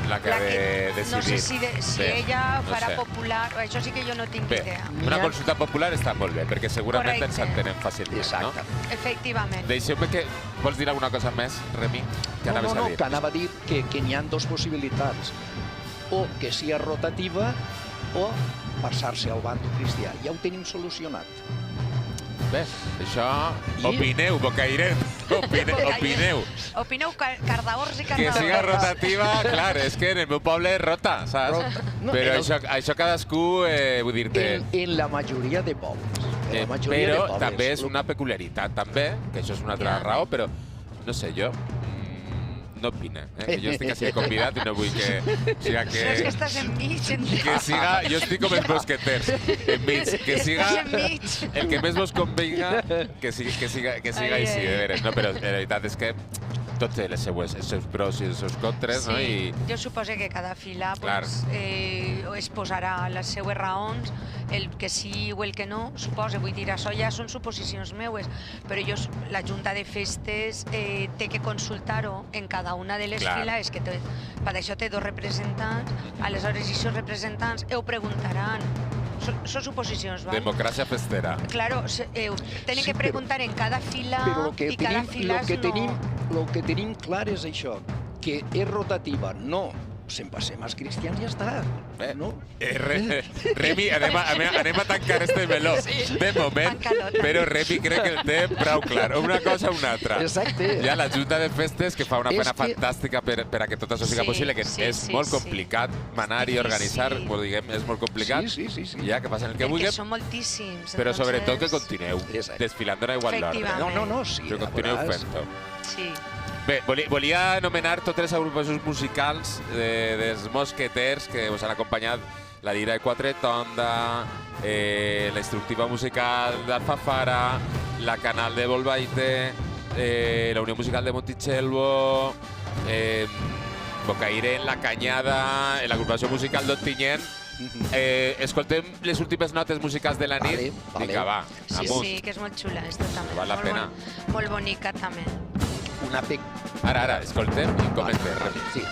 la que ha de decidir. No sé si ella farà popular, això sí que jo no tinc idea. Una consulta popular està molt bé, perquè segurament ens entenem fàcilment, no? Efectivament. Deixeu-me que... Vols dir alguna cosa més, Remi? No, que anava a dir que n'hi ha dues possibilitats. O que sigui rotativa o passar-se al bàndol cristià. Ja ho tenim solucionat. Bé, això... Opineu, Bocairent, opineu. Opineu, cardaors i cardaors. Que siga rotativa, clar, és que en el meu poble és rota, saps? Però això cadascú, vull dir-te... En la majoria de pobles. Però també és una peculiaritat, també, que això és una altra raó, però, no sé, jo... no opina, que jo estic així convidat i no vull que siga que... No és que estàs enmig, que siga, jo estic com els mosqueters, enmig, que siga el que més vos convenga que siga així, de veres, no? Però la veritat és que tot té els seus pros i els seus contres, no? Jo suposo que cada fila es posarà les seues raons, el que sí o el que no, suposo, vull dir, això ja són suposicions meues, però la Junta de Festes té que consultar-ho en cada una de les files, que per això té dos representants, aleshores aquests representants ho preguntaran. Són suposicions, ¿vale? Democràcia festera. Claro, tenen que preguntar en cada fila i cada fila no... Lo que tenim clar és això, que és rotativa, no. Se'n passem als cristians i ja està, no? Remi, anem a tancar este meló de moment, però Remi crec que el té prou clar. Una cosa o una altra. Exacte. Hi ha la Junta de Festes, que fa una feina fantàstica per a que tot això sigui possible, que és molt complicat manar i organitzar, és molt complicat. Ja, que facin el que vulguin. Perquè són moltíssims. Però sobretot que continueu desfilant d'una igual l'ordre. No, sí. Que continueu fent-ho. Sí. Bé, volia anomenar totes les agrupacions musicals dels mosqueters que us han acompanyat, la Lira de Quatretonda, la Instructiva Musical d'Alfafara, la Canal de Bolbaite, la Unió Musical de Monticelvo, Bocairent, la Canyada, l'agrupació musical d'Ontinyent. Escoltem les últimes notes musicals de la nit. Vinga, va, amunt. Sí, que és molt xula, aquesta també. Val la pena. Molt bonica, també. Ara, escoltem i comentem. Sí.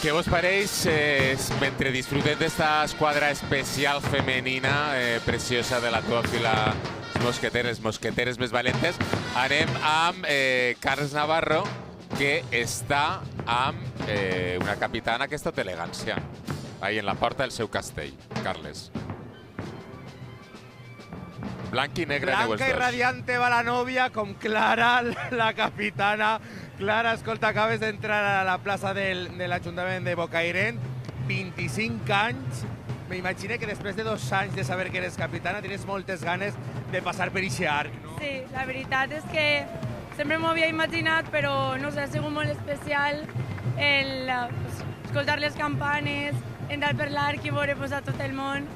¿Qué os parece mentre disfruten de esta escuadra especial femenina preciosa de la tua fila mosqueteres més valentes? Anem amb Carles Navarro, que està amb una capitana que està elegància, ahí en la porta del seu castell. Carles. Blanca i negra aneu els Blanca i dos. radiante va la nòvia, com Clara, la capitana. Clara, escolta, acabes d'entrar a la plaça de l'Ajuntament de Bocairent, 25 anys. M'imagino que després de 2 anys de saber que eres capitana tienes moltes ganes de passar per aquest arc, no? Sí, la veritat és que sempre m'ho havia imaginat, però no sé, ha sigut molt especial escoltar les campanes, entrar per l'arc i veure a tot el món.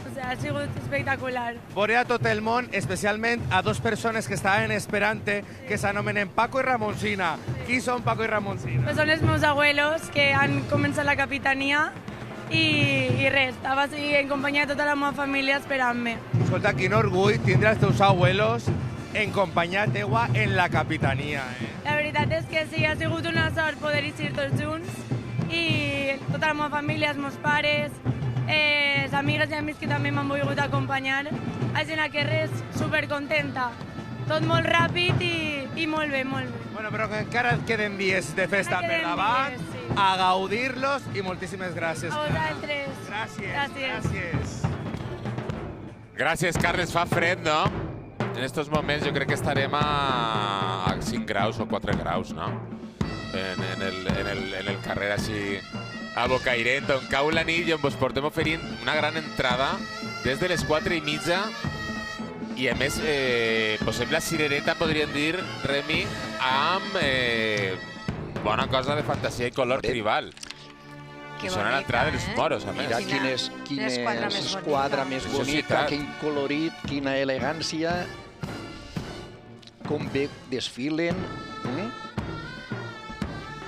O sigui, ha sigut espectacular. Veuré a tot el món, especialment a 2 persones que estaven esperant, que s'anomenen Paco i Ramoncina. Qui són Paco i Ramoncina? Pues són els meus abuelos que han començat la capitania i res, estava així en companyia de tota la meva família esperant-me. Escolta, quin orgull tindre els teus abuelos en companyia teua en la capitania, La veritat és que sí, ha sigut una sort poder eixir tots junts i tota la meva família, els meus pares, les amigues i amics que també m'han volgut acompanyar. Així que res, supercontenta. Tot molt ràpid i molt bé, molt bé. Bueno, però que encara et queden dies de festa per davant, a gaudir-los i moltíssimes gràcies. A vosaltres. Gràcies. Gràcies, Carles. Fa fred, no? En estos moments jo crec que estarem a 5 graus o 4 graus, no? En el carrer així a Bocairent, on cau la nit i on vos portem oferint una gran entrada des de les 4:30 i a més posem la cirereta, podríem dir, Remi, amb bona cosa de fantasia i color tribal. Que sona l'entrada dels moros, a més. Mira quina esquadra més bonica, quin colorit, quina elegància, com bé desfilen.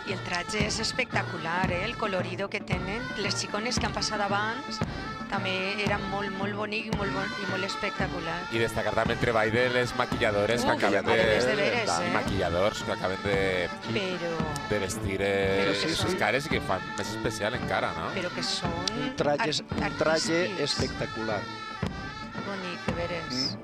I el traje és espectacular, el colorido que tenen. Les xicones que han passat abans també eren molt bonic i molt espectacular. I destacar també el treball de les maquilladores que acaben maquilladors que acaben de vestir les cares i que fan més especial encara, no? Però que són un traje espectacular. Bonic, de veres.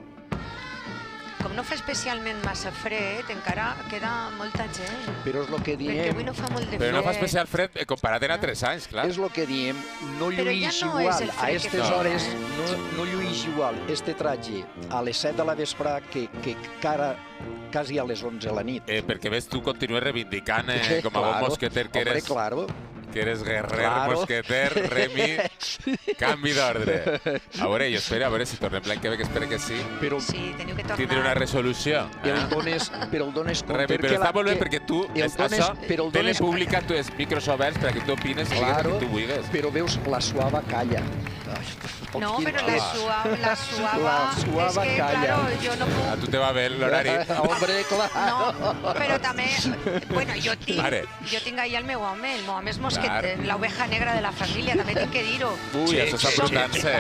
Com no fa especialment massa fred, encara queda molta gent. Però és el que diem... Perquè avui no fa molt de fred. Però no fa especial fred comparat a 3 anys, clar. És el que diem, no lluís igual. A aquestes hores no lluís igual este traje a les 7 de la vespre que quasi a les 11 de la nit. Perquè ves, tu continues reivindicant com a bon mosqueter que eres... Que eres guerrer, mosqueter, Remi, canvi d'ordre. A veure, jo espero, a veure si tornem l'any que ve, que espero que sí. Sí, teniu que tornar. Tindré una resolució. Però el dones compte... Remi, però està molt bé perquè tu, això, tele pública, tu és micros oberts perquè tu opines i digues el que tu vulguis. Però veus, la suava calla. No, però la suava és que, claro, jo no puc... A tu te va bé l'horari. Hombre, clar. No, però també... Bueno, jo tinc ahir el meu home és mosqueter, l'oveja negra de la família, també tinc que dir-ho. Ui, això està apuntant-se,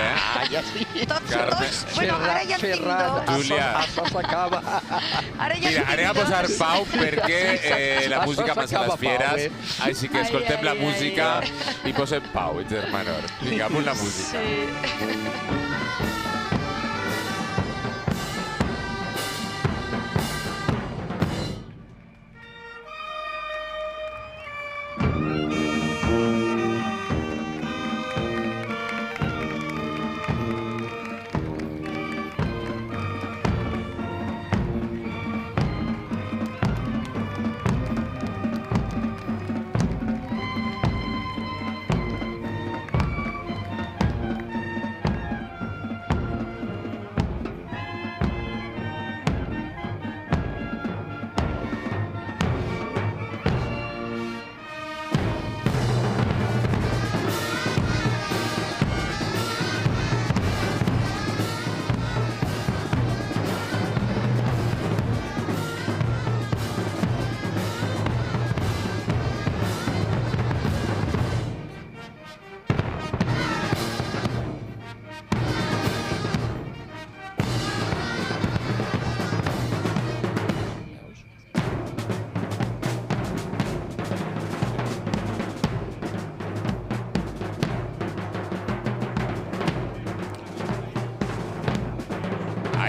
Tots, bueno, ara ja en tinc 2. Júlia. Això s'acaba. Mira, anem a posar pau perquè la música mansa les fieres, així que escoltem la música i posem pau, germanor. Vinga, amunt la música.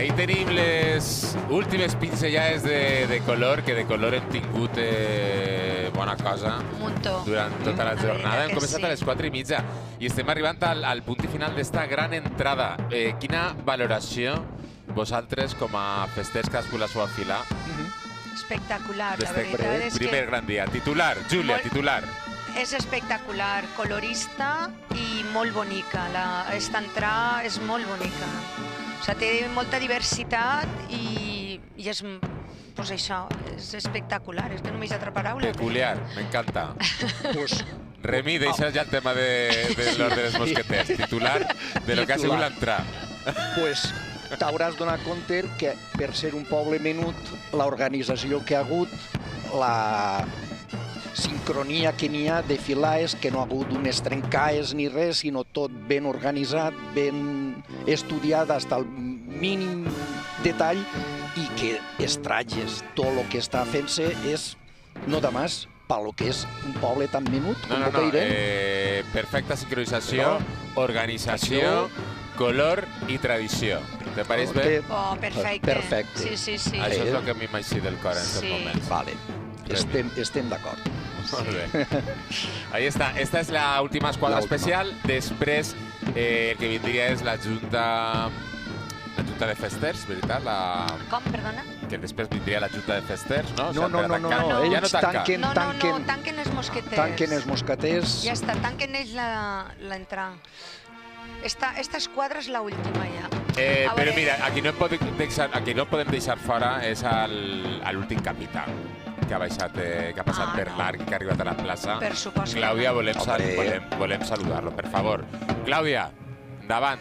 Ahí tenim les últimes pinzellades de color, que de color hem tingut bona cosa durant tota la jornada. Hem començat a les 4:30 i estem arribant al punt final d'esta gran entrada. Quina valoració vosaltres, com a festers, cadascú la seva fila? Espectacular, la veritat és que... Primer gran dia. Titular, Júlia, titular. És espectacular, colorista i molt bonica. Esta entrada és molt bonica. O sigui, té molta diversitat i és, pues això, és espectacular. És que no m'he altra paraula. Peculiar, m'encanta. Remi, deixa ja el tema de l'ordre dels mosqueters. Titular de lo que ha sigut l'entrada. Pues t'hauràs donat compte que, per ser un poble menut, l'organització que ha hagut, la sincronia que n'hi ha de filades, que no ha hagut unes trencades ni res, sinó tot ben organitzat, ben estudiat fins al mínim detall, i que estrages tot el que està fent-se és, no de més, per lo que és un poble tan menut com Bocairent. Perfecta sincronització, organització, color i tradició. Te pareix bé? Oh, perfecte. Perfecte. Sí. Això és el que a mi m'ha eixit del cor en aquest moment. Vale, estem d'acord. Molt bé. Ahí està. Esta és l'última esquadra especial. Després, el que vindria és la Junta de Festers, veritat? Com, perdona? Que després vindria la Junta de Festers, no? No. Ells tanquen els mosqueters. Tanquen els mosqueters. Ja està, tanquen ells l'entrada. Esta esquadra és l'última ja. Però mira, aquí no podem deixar fora és l'últim capità que ha passat per l'arc, que ha arribat a la plaça. Per supost. Clàudia, volem saludar-lo, per favor. Clàudia, endavant.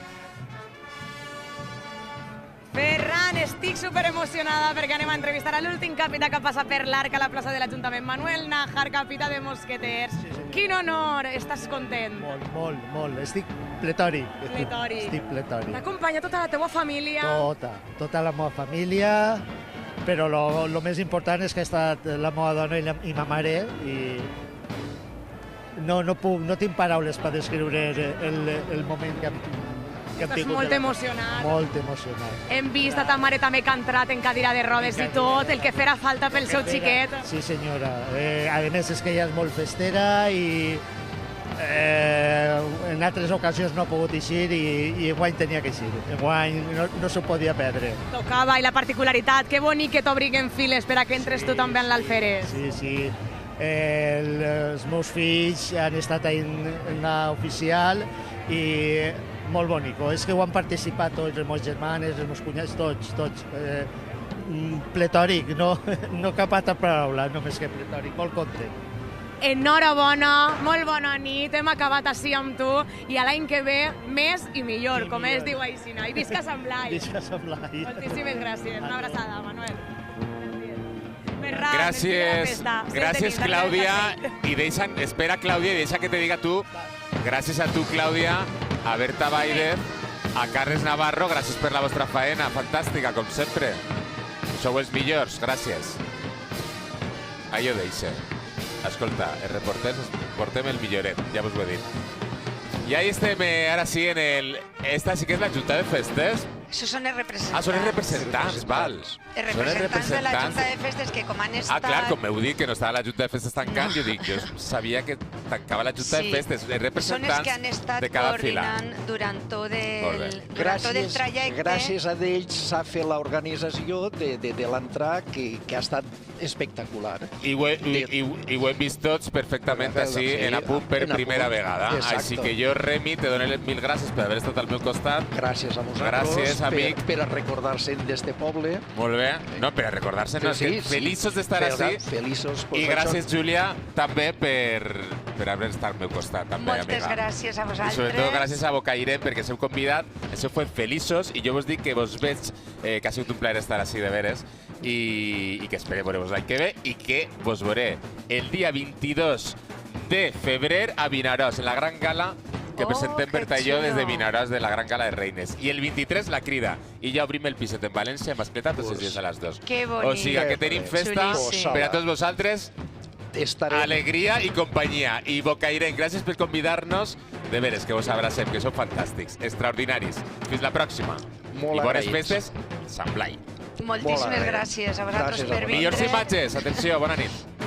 Ferran, estic superemocionada perquè anem a entrevistar a l'últim capità que ha passat per l'arc a la plaça de l'Ajuntament. Manuel Nájar, capità de Mosqueters. Quin honor! Estàs content? Molt. Estic pletori. Estic pletori. T'acompanya tota la teva família? Tota la meva família, però lo més important és que ha estat la meva dona i ma mare, i no tinc paraules per descriure el moment que hem tingut. Estàs molt emocionat. Molt emocionat. Hem vist a ta mare també que ha entrat en cadira de rodes i tot, el que farà falta pel seu xiquet. Sí, senyora. A més, és que ella és molt festera i en altres ocasions no ha pogut eixir i enguany tenia que eixir. Enguany no s'ho podia perdre. Tocava, i la particularitat, que bonic que t'obriguen files per a que entres tu també en l'alferes. Sí. Els meus fills han estat en l'oficial i molt bonic. És que ho han participat tots, els meus germanes, els meus cunyats, tots. Pletòric, no cap altra paraula, només que pletòric, molt content. Enhorabona, molt bona nit, hem acabat així amb tu i a l'any que ve més i millor, com es diu així. I visca Sant Blai. Visca Sant Blai. Moltíssimes gràcies. Una abraçada, Manuel. Gràcies, Clàudia. Espera, Clàudia, i deixa que te diga tu. Gràcies a tu, Clàudia, a Berta Baider, a Carles Navarro, gràcies per la vostra faena, fantàstica, com sempre. Sou els millors, gràcies. Ahí ho deixe. Escolta, els reporters portem el milloret, ja vos ho he dit. I ahí estem, ara sí, esta sí que és la Junta de Festes. Això són els representants. Són els representants, val. Els representants de la Junta de Festes que com han estat... Clar, com m'heu dit que no estava la Junta de Festes tancant, jo sabia que tancava la Junta de Festes. Els representants de cada fila. Són els que han estat coordinant durant tot el trajecte. Gràcies a ells s'ha fet l'organització de l'entrada, que ha estat espectacular. I ho hem vist tots perfectament així, en a punt per primera vegada. Així que jo, Remi, te dono les mil gràcies per haver estat al meu costat. Gràcies a vosaltres. Gràcies, amic. Per a recordar-se d'este poble. Molt bé. No, per a recordar-se, no, feliços d'estar així. Feliços. I gràcies, Júlia, també per haver estat al meu costat. Moltes gràcies a vosaltres. I sobretot gràcies a Bocairent, perquè s'heu convidat, ens heu fet feliços, i jo vos dic que vos veig que ha sigut un plaer estar així de veres, i que espero veure-vos l'any que ve, i que vos veuré el dia 22 de febrer a Vinaròs, en la gran gala que presentem Berta i jo des de Vinaròs, de la gran gala de Reines. I el 23 la crida. I ja obrim el piset en València, mascleta tots els dies a les 2. Que bonic. O sigui que tenim festa per a tots vosaltres. Alegria i companyia. I Bocairent, gràcies per convidar-nos. De veres que vos abracem, que sou fantàstics, extraordinaris. Fins la pròxima. I bones festes, Sant Blai. Moltíssimes gràcies a vosaltres per vindre. Millors imatges, atenció, bona nit.